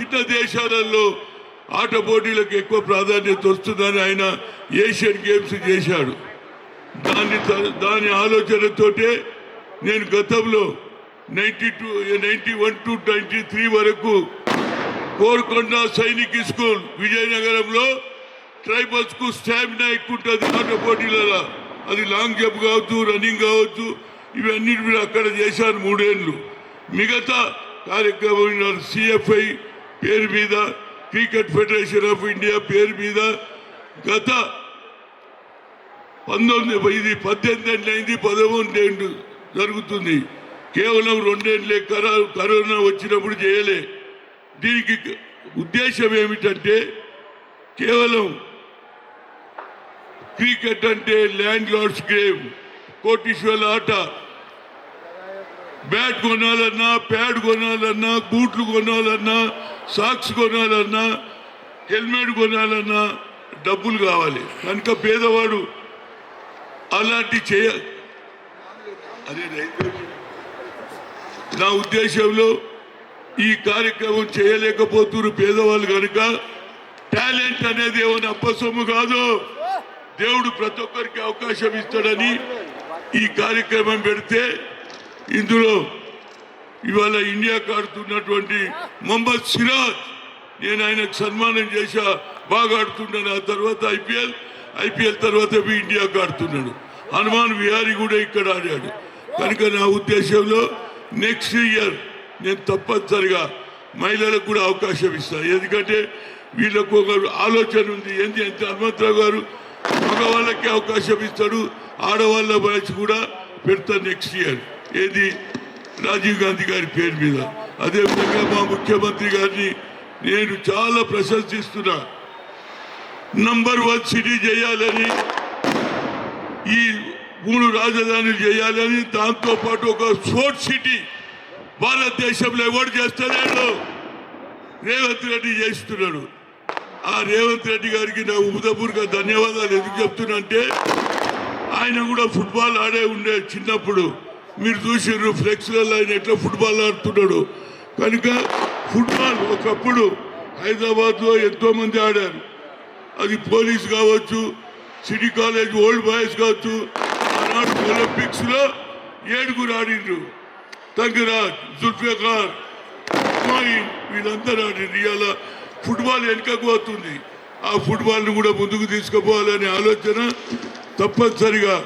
ప్రపంచ దేశాలలో ఆట పోటీలకు ఎక్కువ ప్రాధాన్యత వస్తుందని ఆయన ఏషియన్ గేమ్స్ చేశాడు. దాని ఆలోచనతోటే నేను గతంలో 91 to 93 వరకు కోరుకొండ సైనిక్ స్కూల్ విజయనగరంలో ట్రైబల్స్ కు స్టామినా ఎక్కువ ఉంటుంది ఆట పోటీలలో. అది లాంగ్ జంప్ కావచ్చు, రన్నింగ్ కావచ్చు, ఇవన్నీ మీరు అక్కడ చేశారు 3 ఏళ్ళు. మిగతా కార్యక్రమం సిఎఫ్ఐ పేరు మీద, క్రికెట్ ఫెడరేషన్ ఆఫ్ ఇండియా పేరు మీద గత 18 ఏళ్ళు అయింది, 13 ఏళ్ళు జరుగుతుంది. కేవలం 2 ఏళ్ళే కరోనా వచ్చినప్పుడు చేయలే. దీనికి ఉద్దేశం ఏమిటంటే కేవలం క్రికెట్ అంటే ల్యాండ్ లార్డ్స్ గేమ్, కోటీశ్వర్ల ఆట. బ్యాట్ కొనాలన్నా, ప్యాడ్ కొనాలన్నా, బూట్లు కొనాలన్నా, సాక్స్ కొనాలన్నా, హెల్మెట్ కొనాలన్నా డబ్బులు కావాలి. కనుక పేదవాడు అలాంటి నా ఉద్దేశంలో ఈ కార్యక్రమం చేయలేకపోతున్నారు పేదవాళ్ళు. కనుక టాలెంట్ అనేది ఏమైనా అప్పసొమ్ము కాదు, దేవుడు ప్రతి ఒక్కరికి అవకాశం ఇస్తాడని ఈ కార్యక్రమం పెడితే ఇందులో ఇవాళ ఇండియాకు ఆడుతున్నటువంటి మొహమ్మద్ సిరాజ్, నేను ఆయనకు సన్మానం చేశా, బాగా ఆడుతున్నాడు. ఆ తర్వాత ఐపీఎల్ తర్వాత ఇండియాకు ఆడుతున్నాడు. హనుమాన్ విహారీ కూడా ఇక్కడ ఆడాడు. కనుక నా ఉద్దేశంలో నెక్స్ట్ ఇయర్ నేను తప్పనిసరిగా మహిళలకు కూడా అవకాశం ఇస్తాను. ఎందుకంటే వీళ్ళకు ఒక ఆలోచన ఉంది. ఏంటి అంటే హనుమంతరావు గారు మగవాళ్ళకి అవకాశం ఇస్తాడు, ఆడవాళ్ళ మ్యాచ్ కూడా పెడతారు నెక్స్ట్ ఇయర్. ఏది రాజీవ్ గాంధీ గారి పేరు మీద. అదేవిధంగా మా ముఖ్యమంత్రి గారిని నేను చాలా ప్రశంసిస్తున్నా. నంబర్ 1 సిటీ చేయాలని, ఈ 3 రాజధానులు చేయాలని, దాంతోపాటు ఒక స్పోర్ట్స్ సిటీ భారతదేశంలో ఎవరు చేస్తలేడు, రేవంత్ రెడ్డి చేస్తున్నాడు. ఆ రేవంత్ రెడ్డి గారికి నా ఉదయపూర్గా ధన్యవాదాలు. ఎందుకు చెప్తున్నా, ఆయన కూడా ఫుట్బాల్ ఆడే ఉండే చిన్నప్పుడు. మీరు చూసిర్రు ఫ్లెక్స్లలో ఆయన ఎట్లా ఫుట్బాల్ ఆడుతున్నాడు. కనుక ఫుట్బాల్ ఒకప్పుడు హైదరాబాద్లో ఎంతో మంది ఆడారు. అది పోలీస్ కావచ్చు, సిటీ కాలేజ్ ఓల్డ్ బాయ్స్ కావచ్చు. ఆనాడు ఒలింపిక్స్ లో 7 ఆడిండ్రు. తంగరాజ్, జుల్ఫికార్, వీళ్ళందరూ ఆడిండ్రు. ఇవాళ ఫుట్బాల్ వెనుకకు పోతుంది. ఆ ఫుట్బాల్ను కూడా ముందుకు తీసుకుపోవాలనే ఆలోచన తప్పనిసరిగా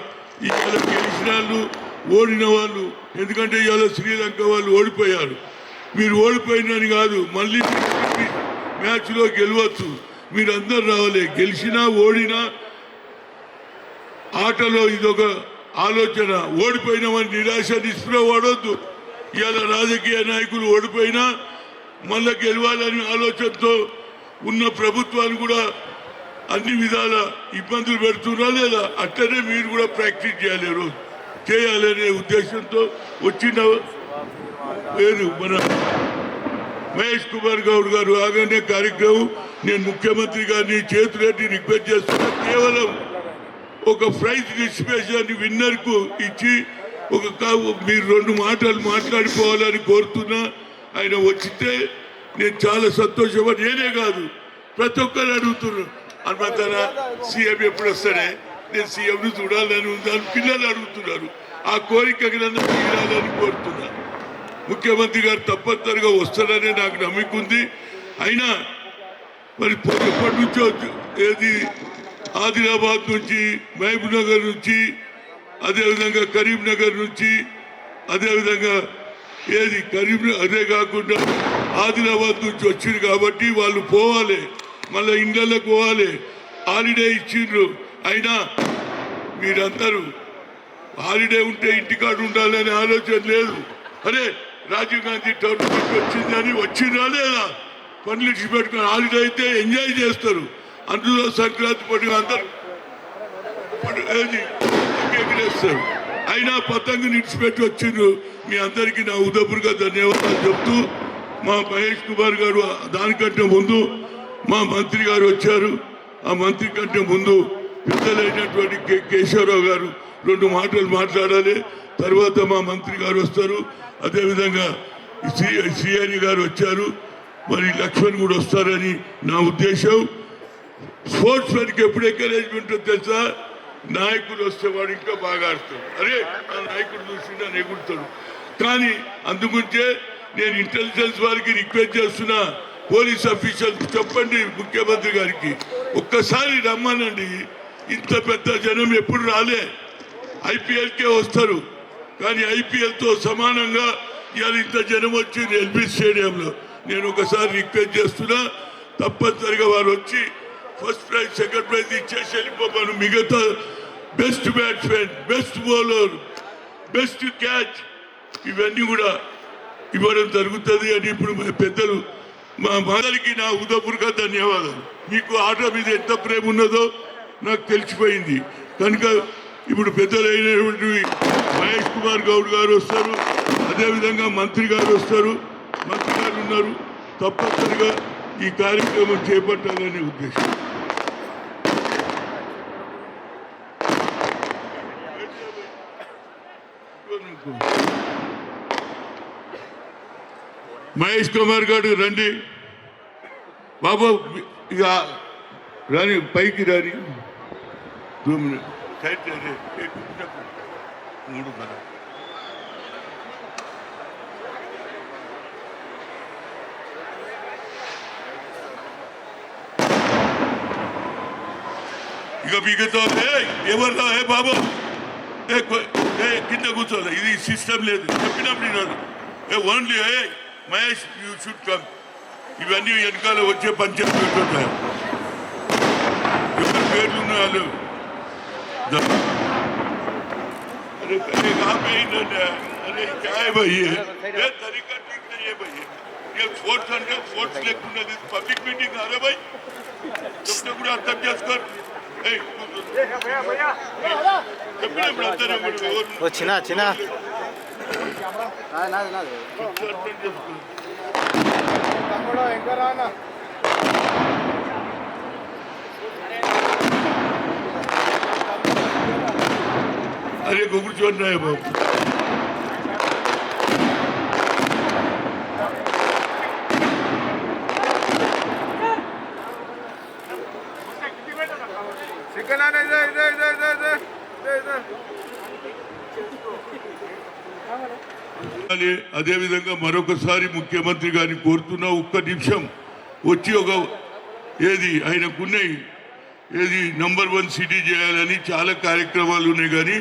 ఇవాళ గెలిచిన వాళ్ళు, ఓడిన వాళ్ళు. ఎందుకంటే ఇవాళ శ్రీలంక వాళ్ళు ఓడిపోయారు. మీరు ఓడిపోయినని కాదు, మళ్ళీ మ్యాచ్లో గెలవచ్చు. మీరందరూ రావాలి. గెలిచినా ఓడినా ఆటలో ఇదొక ఆలోచన. ఓడిపోయినామని నిరాశ నిస్పృహ పడవద్దు. ఇవాళ రాజకీయ నాయకులు ఓడిపోయినా మళ్ళా గెలవాలని ఆలోచనతో ఉన్న ప్రభుత్వాన్ని కూడా అన్ని విధాల ఇబ్బందులు పెడుతున్నా లేదా, అట్లనే మీరు కూడా ప్రాక్టీస్ చేయాలి, రోజు చేయాలనే ఉద్దేశంతో వచ్చిన పేరు మన మహేష్ కుమార్ గౌడ్ గారు ఆగానే కార్యక్రమం. నేను ముఖ్యమంత్రి గారిని చేతులెత్తి రిక్వెస్ట్ చేస్తున్నా, కేవలం ఒక ప్రైజ్ డిస్ట్రిబ్యూషన్ విన్నర్ కు ఇచ్చి మీరు 2 మాటలు మాట్లాడిపోవాలని కోరుతున్నా. ఆయన వచ్చితే నేను చాలా సంతోషమని, నేనే కాదు ప్రతి ఒక్కరు అడుగుతున్నారు. హనుమంతన సీఎం ఎప్పుడు వస్తాడే, నేను సీఎంను చూడాలని ఉందని పిల్లలు అడుగుతున్నారు. ఆ కోరికకి నన్ను తీరాలని కోరుతున్నా. ముఖ్యమంత్రి గారు తప్పనిసరిగా వస్తారని నాకు నమ్మకం ఉంది. అయినా మరి ఎప్పటి నుంచో ఏది ఆదిలాబాద్ నుంచి, మహబూబ్ నగర్ నుంచి, అదేవిధంగా కరీంనగర్ నుంచి, అదేవిధంగా అదే కాకుండా ఆదిలాబాద్ నుంచి వచ్చింది కాబట్టి వాళ్ళు పోవాలి, మళ్ళీ ఇండ్లకు పోవాలి. హాలిడే ఇచ్చిండ్రు. అయినా మీరందరూ హాలిడే ఉంటే ఇంటికాడ ఉండాలనే ఆలోచన లేదు. అరే రాజీవ్ గాంధీ టోర్నమెంట్ వచ్చిందని వచ్చిందా లేదా, పనులు ఇచ్చి పెట్టుకుని హాలిడే అయితే ఎంజాయ్ చేస్తారు. అందులో సంక్రాంతి పండుగ అందరు ఎగిరేస్తారు. అయినా పతంగు నిడిచిపెట్టి వచ్చిండ్రు. మీ అందరికీ నా ఉదయపూర్గా ధన్యవాదాలు చెప్తూ, మా మహేష్ కుమార్ గారు దానికంటే ముందు మా మంత్రి గారు వచ్చారు. ఆ మంత్రి కంటే ముందు పెద్దలైనటువంటి కేశవరావు గారు 2 మాటలు మాట్లాడాలి. తర్వాత మా మంత్రి గారు వస్తారు. అదేవిధంగా సిఆర్ఈ గారు వచ్చారు. మరి లక్ష్మణ్ కూడా వస్తారని నా ఉద్దేశం. స్పోర్ట్స్ మెన్కి ఎప్పుడు ఎంకరేజ్మెంట్ తెలుసా, నాయకులు వస్తే వాడు ఇంకా బాగా ఆడతాడు. అరే ఆ నాయకుడు చూసి నన్ను ఎగురుతాడు. కానీ అందుగురించే నేను ఇంటెలిజెన్స్ వారికి రిక్వెస్ట్ చేస్తున్నా, పోలీస్ అఫీషియల్స్ చెప్పండి ముఖ్యమంత్రి గారికి ఒక్కసారి రమ్మనండి. ఇంత పెద్ద జనం ఎప్పుడు రాలే, ఐపీఎల్కే వస్తారు కానీ ఐపీఎల్తో సమానంగా ఇవాళ ఇంత జనం వచ్చింది ఎల్బీ స్టేడియంలో. నేను ఒకసారి రిక్వెస్ట్ చేస్తున్నా, తప్పనిసరిగా వారు వచ్చి ఫస్ట్ ప్రైజ్ సెకండ్ ప్రైజ్ ఇచ్చేసి వెళ్ళిపోతాను. మిగతా best batsmen, best bowler, best catch ఇవన్నీ కూడా ఇవ్వడం జరుగుతుంది అని ఇప్పుడు పెద్దలు మా మదరికి నా హృదయపూర్వక ధన్యవాదాలు. మీకు ఆట మీద ఎంత ప్రేమ ఉన్నదో నాకు తెలిసిపోయింది కనుక ఇప్పుడు పెద్దలైనటువంటి మహేష్ కుమార్ గౌడ్ గారు వస్తారు, అదేవిధంగా మంత్రి గారు వస్తారు, మంత్రి గారు ఉన్నారు. తప్పనిసరిగా ఈ కార్యక్రమం చేపట్టాలనే ఉద్దేశం. మహేష్ కుమార్ గారు రండి బాబు, ఇక రాని పైకి రాని 2 మినిట్ సైడ్ మూడు కదా. ఇక మిగతా ఎవరు బాబు కింద కూర్చోలే, ఇది సిస్టమ్ లేదు చెప్పినప్పుడు నేను only Mahesh you should come. ఇవన్నీ వెనకాల వచ్చే పంచాయతీ పెట్టుకుంటారు, ఎవరి పేర్లు ఉన్నాయి వాళ్ళు. अरे कहाँ पे इन्होंने अरे क्या है भाई ये तरीका ठीक नहीं है भाई. ये फोर्स అంటే फोर्स లేకున్నది పబ్లిక్ మీటింగ్ అరే भाई చెప్తే కూడా అర్థం చేసుకో. చెప్పినప్పుడు అందరూ చిన్న చిన్న ఇంకా రానా अरे गोबर चोर रहा है बाबू. అదే విధంగా మరొకసారి ముఖ్యమంత్రి గారిని కోరుతున్నా, ఒక్క నిమిషం వచ్చి ఒక ఏది ఆయనకున్నాయి ఏది నంబర్ 1 సిటీ చేయాలని చాలా కార్యక్రమాలు ఉన్నాయి. కానీ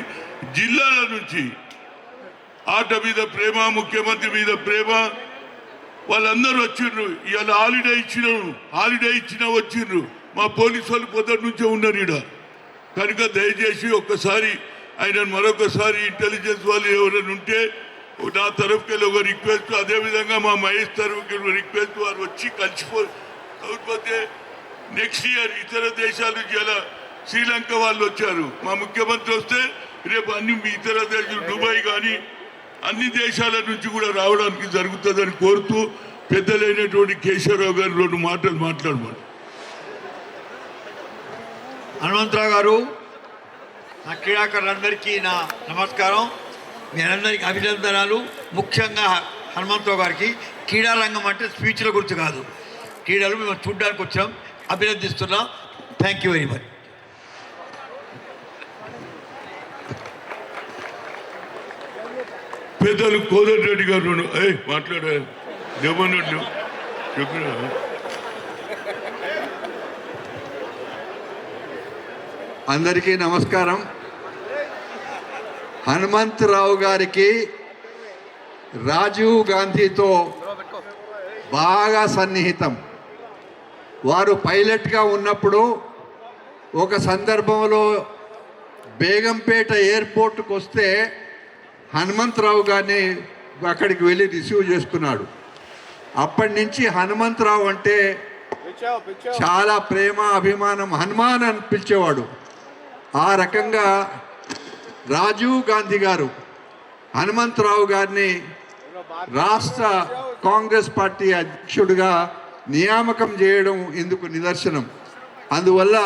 జిల్లాల నుంచి ఆట మీద ప్రేమ, ముఖ్యమంత్రి మీద ప్రేమ, వాళ్ళందరూ వచ్చిండ్రు. ఇవాళ హాలిడే ఇచ్చినా వచ్చిండ్రు. మా పోలీసు వాళ్ళు పొద్దుటి నుంచే ఉన్నారు ఈడ. కనుక దయచేసి ఒక్కసారి ఆయన మరొకసారి ఇంటెలిజెన్స్ వాళ్ళు ఎవరైనా ఉంటే నా తరఫుకెళ్ళి ఒక రిక్వెస్ట్, అదేవిధంగా మా మహేష్ తరఫుకి రిక్వెస్ట్, వారు వచ్చి కలిసిపోతే నెక్స్ట్ ఇయర్ ఇతర దేశాలు ఇలా శ్రీలంక వాళ్ళు వచ్చారు, మా ముఖ్యమంత్రి వస్తే రేపు అన్ని ఇతర దేశాలు దుబాయ్ కానీ అన్ని దేశాల నుంచి కూడా రావడానికి జరుగుతుందని కోరుతూ పెద్దలైనటువంటి కేశవరావు గారు 2 మాటలు మాట్లాడమని. హనుమంతరావు గారు, నా క్రీడాకారులందరికీ నా నమస్కారం, మీరందరికీ అభినందనాలు. ముఖ్యంగా హనుమంతరావు గారికి క్రీడా రంగం అంటే స్పీచ్ల గురించి కాదు, క్రీడలు మేము చూడడానికి వచ్చాం, అభినందిస్తున్నాం. Thank you very much. పెద్దలు కోదండరెడ్డి గారు మాట్లాడారు ఏమన్నట్టు చెప్పిన. అందరికీ నమస్కారం. హనుమంతరావు గారికి రాజీవ్ గాంధీతో బాగా సన్నిహితం. వారు పైలట్గా ఉన్నప్పుడు ఒక సందర్భంలో బేగంపేట ఎయిర్పోర్ట్కి వస్తే హనుమంతరావు గారిని అక్కడికి వెళ్ళి రిసీవ్ చేసుకున్నాడు. అప్పటి నుంచి హనుమంతరావు అంటే చాలా ప్రేమ, అభిమానం, హనుమాన్ అని పిలిచేవాడు. ఆ రకంగా రాజీవ్ గాంధీ గారు హనుమంతరావు గారిని రాష్ట్ర కాంగ్రెస్ పార్టీ అధ్యక్షుడిగా నియామకం చేయడం ఇందుకు నిదర్శనం. అందువల్ల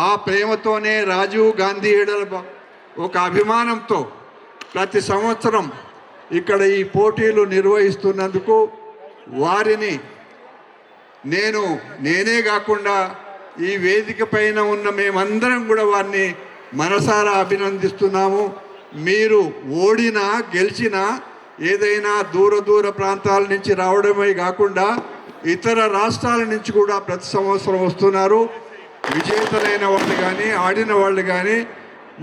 ఆ ప్రేమతోనే రాజీవ్ గాంధీ ఒక అభిమానంతో ప్రతి సంవత్సరం ఇక్కడ ఈ పోటీలు నిర్వహిస్తున్నందుకు వారిని నేనే కాకుండా ఈ వేదిక పైన ఉన్న మేమందరం కూడా వారిని మనసారా అభినందిస్తున్నాము. మీరు ఓడినా గెలిచినా ఏదైనా దూర ప్రాంతాల నుంచి రావడమే కాకుండా ఇతర రాష్ట్రాల నుంచి కూడా ప్రతి సంవత్సరం వస్తున్నారు. విజేతలైన వాళ్ళు కానీ ఆడిన వాళ్ళు కానీ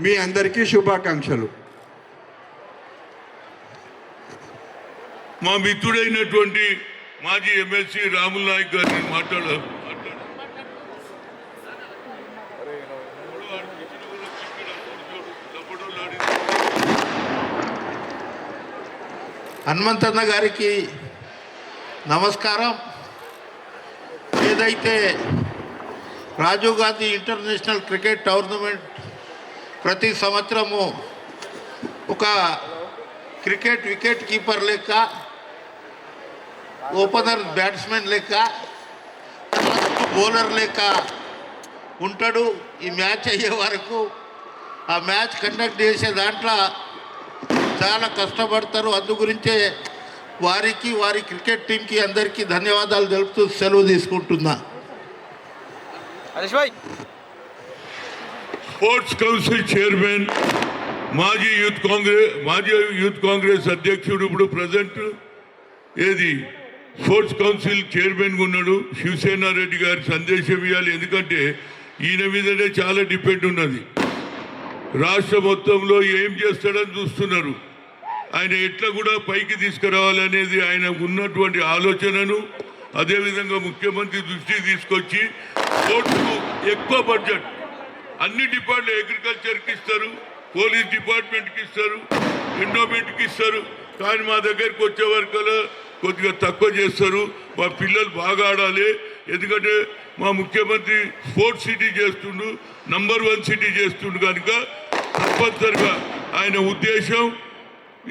మీ అందరికీ శుభాకాంక్షలు. మా మిత్రుడైనటువంటి మాజీ ఎమ్మెల్సీ రాముల్ నాయక్ గారిని మాట్లాడారు. హనుమంతన్న గారికి నమస్కారం. ఏదైతే Rajiv Gandhi international cricket tournament ప్రతి సంవత్సరము ఒక క్రికెట్ వికెట్ కీపర్ లెక్క, ఓపెనర్ బ్యాట్స్మెన్ లెక్క, బౌలర్ లెక్క ఉంటాడు. ఈ మ్యాచ్ అయ్యే వరకు ఆ మ్యాచ్ కండక్ట్ చేసే దాంట్లో చాలా కష్టపడతారు. అందు గురించే వారికి వారి క్రికెట్ టీంకి అందరికీ ధన్యవాదాలు తెలుపుతూ సెలవు తీసుకుంటున్నా. స్పోర్ట్స్ కౌన్సిల్ చైర్మన్, మాజీ యూత్ కాంగ్రెస్ అధ్యక్షుడు, ఇప్పుడు ప్రజెంట్ ఏది స్పోర్ట్స్ కౌన్సిల్ చైర్మన్గా ఉన్నాడు. శివసేన రెడ్డి గారి సందేశం ఇవ్వాలి. ఎందుకంటే ఈయన మీదనే చాలా డిపెండ్ ఉన్నది. రాష్ట్ర మొత్తంలో ఏం చేస్తాడని చూస్తున్నారు. ఆయన ఎట్లా కూడా పైకి తీసుకురావాలనేది ఆయన ఉన్నటువంటి ఆలోచనను అదేవిధంగా ముఖ్యమంత్రి దృష్టికి తీసుకొచ్చి స్పోర్ట్స్కు ఎక్కువ బడ్జెట్ అన్ని డిపార్ట్మెంట్, అగ్రికల్చర్కి ఇస్తారు, పోలీస్ డిపార్ట్మెంట్కి ఇస్తారు, ఎండోమెంట్కి ఇస్తారు. కానీ మా దగ్గరికి వచ్చే వరకు కొద్దిగా తక్కువ చేస్తారు. మా పిల్లలు బాగా ఆడాలి. ఎందుకంటే మా ముఖ్యమంత్రి స్పోర్ట్స్ సిటీ చేస్తుండు, నంబర్ 1 సిటీ చేస్తుండు. కనుక తప్పనిసరిగా ఆయన ఉద్దేశం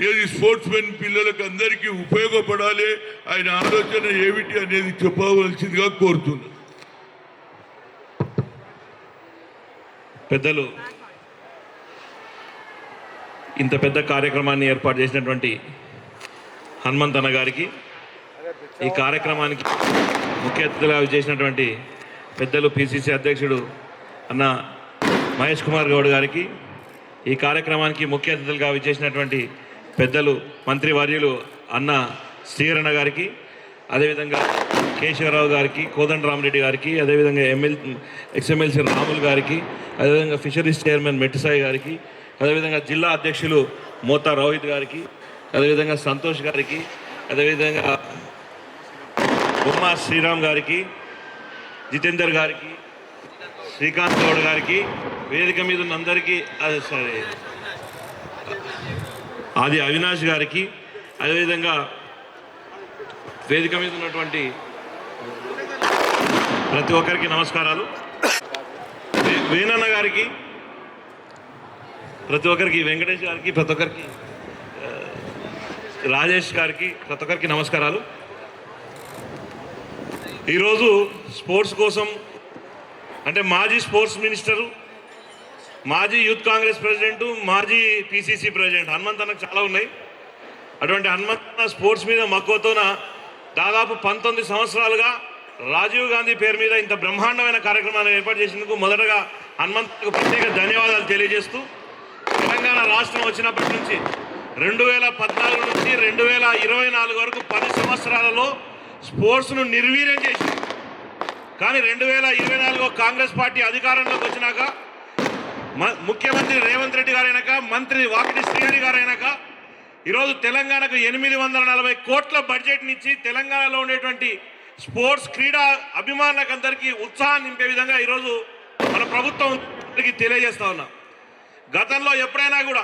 ఏది స్పోర్ట్స్ మెన్ పిల్లలకు అందరికీ ఉపయోగపడాలి. ఆయన ఆలోచన ఏమిటి అనేది చెప్పవలసిందిగా కోరుతున్నాను. పెద్దలు ఇంత పెద్ద కార్యక్రమాన్ని ఏర్పాటు చేసినటువంటి హనుమంతన్న గారికి, ఈ కార్యక్రమానికి ముఖ్య అతిథిగా చేసినటువంటి పెద్దలు పిసిసి అధ్యక్షుడు అన్న మహేష్ కుమార్ గౌడ్ గారికి, ఈ కార్యక్రమానికి ముఖ్య అతిథులుగా విచ్చేసినటువంటి పెద్దలు మంత్రివర్యులు అన్న శ్రీహరణ గారికి, అదేవిధంగా కేశవరావు గారికి, కోదండరామరెడ్డి గారికి, అదేవిధంగా ఎక్స్ఎమ్మెల్సీ రాములు గారికి, అదేవిధంగా ఫిషరీస్ చైర్మన్ మెట్టిసాయి గారికి, అదేవిధంగా జిల్లా అధ్యక్షులు మోతా రోహిత్ గారికి, అదేవిధంగా సంతోష్ గారికి, అదేవిధంగా బొమ్మ శ్రీరామ్ గారికి, జితేందర్ గారికి, శ్రీకాంత్ గౌడ్ గారికి, వేదిక మీద ఉన్న అందరికీ ఆది అవినాష్ గారికి, అదేవిధంగా వేదిక మీద ఉన్నటువంటి ప్రతి ఒక్కరికి నమస్కారాలు. వేణన్న గారికి, ప్రతి ఒక్కరికి, వెంకటేష్ గారికి, ప్రతి ఒక్కరికి, రాజేష్ గారికి, ప్రతి ఒక్కరికి నమస్కారాలు. ఈరోజు స్పోర్ట్స్ కోసం అంటే మాజీ స్పోర్ట్స్ మినిస్టరు, మాజీ యూత్ కాంగ్రెస్ ప్రెసిడెంటు, మాజీ పిసిసి ప్రెసిడెంట్ హనుమంతన్నకు చాలా ఉన్నాయి. అటువంటి హనుమంతన్న స్పోర్ట్స్ మీద మక్కువతోన దాదాపు 19 సంవత్సరాలుగా రాజీవ్ గాంధీ పేరు మీద ఇంత బ్రహ్మాండమైన కార్యక్రమాన్ని ఏర్పాటు చేసేందుకు మొదటగా హనుమంతకు ప్రత్యేక ధన్యవాదాలు తెలియజేస్తూ, తెలంగాణ రాష్ట్రం వచ్చినప్పటి నుంచి 2014 నుంచి 2024 వరకు 10 సంవత్సరాలలో స్పోర్ట్స్ను నిర్వీర్యం చేసింది. కానీ 2024 కాంగ్రెస్ పార్టీ అధికారంలోకి వచ్చినాక ముఖ్యమంత్రి రేవంత్ రెడ్డి గారైనాక, మంత్రి వాకిటి శ్రీహరి గారైనాక ఈరోజు తెలంగాణకు 840 కోట్ల బడ్జెట్ని ఇచ్చి తెలంగాణలో ఉండేటువంటి స్పోర్ట్స్ క్రీడా అభిమానులకు అందరికీ ఉత్సాహం నింపే విధంగా ఈరోజు మన ప్రభుత్వం తెలియజేస్తా ఉన్నాం. గతంలో ఎప్పుడైనా కూడా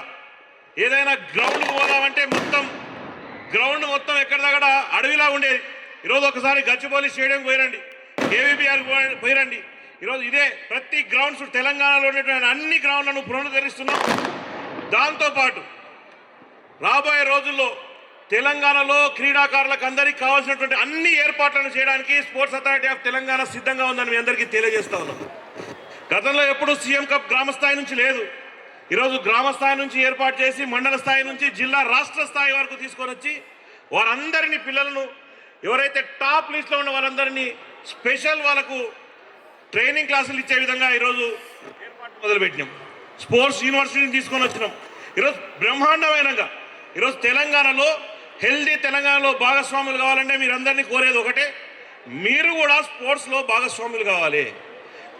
ఏదైనా గ్రౌండ్కి పోదామంటే గ్రౌండ్ మొత్తం ఎక్కడిదక్కడ అడవిలా ఉండేది. ఈరోజు ఒకసారి గచ్చిబౌలి స్టేడియం పోయిరండి, కేవీబీఆర్ పోయిరండి. ఈరోజు ఇదే ప్రతి గ్రౌండ్స్ తెలంగాణలో ఉండేటువంటి అన్ని గ్రౌండ్లను పునరుద్ధరిస్తున్నాం. దాంతోపాటు రాబోయే రోజుల్లో తెలంగాణలో క్రీడాకారులకు అందరికీ కావాల్సినటువంటి అన్ని ఏర్పాట్లను చేయడానికి స్పోర్ట్స్ అథారిటీ ఆఫ్ తెలంగాణ సిద్ధంగా ఉందని మీ అందరికీ తెలియజేస్తా ఉన్నాం. గతంలో ఎప్పుడు సీఎం కప్ గ్రామ స్థాయి నుంచి లేదు. ఈరోజు గ్రామ స్థాయి నుంచి ఏర్పాటు చేసి మండల స్థాయి నుంచి జిల్లా రాష్ట్ర స్థాయి వరకు తీసుకొని వచ్చి వారందరినీ పిల్లలను ఎవరైతే టాప్ లిస్ట్లో ఉన్న వారందరినీ స్పెషల్ వాళ్ళకు ట్రైనింగ్ క్లాసులు ఇచ్చే విధంగా ఈరోజు ఏర్పాటు మొదలుపెట్టినాం. స్పోర్ట్స్ యూనివర్సిటీని తీసుకొని వచ్చినాం. ఈరోజు బ్రహ్మాండమైనగా ఈరోజు తెలంగాణలో హెల్దీ తెలంగాణలో భాగస్వాములు కావాలంటే మీరందరినీ కోరేది ఒకటే, మీరు కూడా స్పోర్ట్స్లో భాగస్వాములు కావాలి.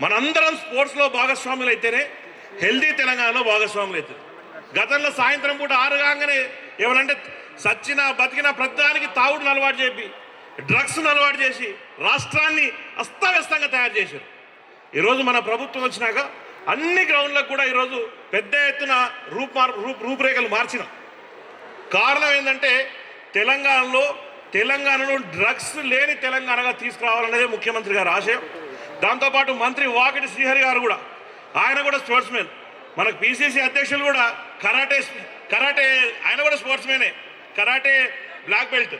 మనందరం స్పోర్ట్స్లో భాగస్వాములు అయితేనే హెల్దీ తెలంగాణలో భాగస్వాములు అవుతుంది. గతంలో సాయంత్రం పూట 6 కాగానే ఏమనంటే సచ్చినా బతికినా ప్రతిదానికి తాగుడును అలవాటు చేసి డ్రగ్స్ను అలవాటు చేసి రాష్ట్రాన్ని అస్తవ్యస్తంగా తయారు చేశారు. ఈరోజు మన ప్రభుత్వం వచ్చినాక అన్ని గ్రౌండ్లకు కూడా ఈరోజు పెద్ద ఎత్తున రూపురేఖలు మార్చినాం. కారణం ఏంటంటే తెలంగాణను డ్రగ్స్ లేని తెలంగాణగా తీసుకురావాలనేదే ముఖ్యమంత్రి గారి ఆశయం. దాంతోపాటు మంత్రి వాకిటి శ్రీహరి గారు కూడా, ఆయన కూడా స్పోర్ట్స్ మ్యాన్. మనకు పిసిసి అధ్యక్షులు కూడా కరాటే ఆయన కూడా స్పోర్ట్స్ మ్యానే, కరాటే బ్లాక్ బెల్ట్.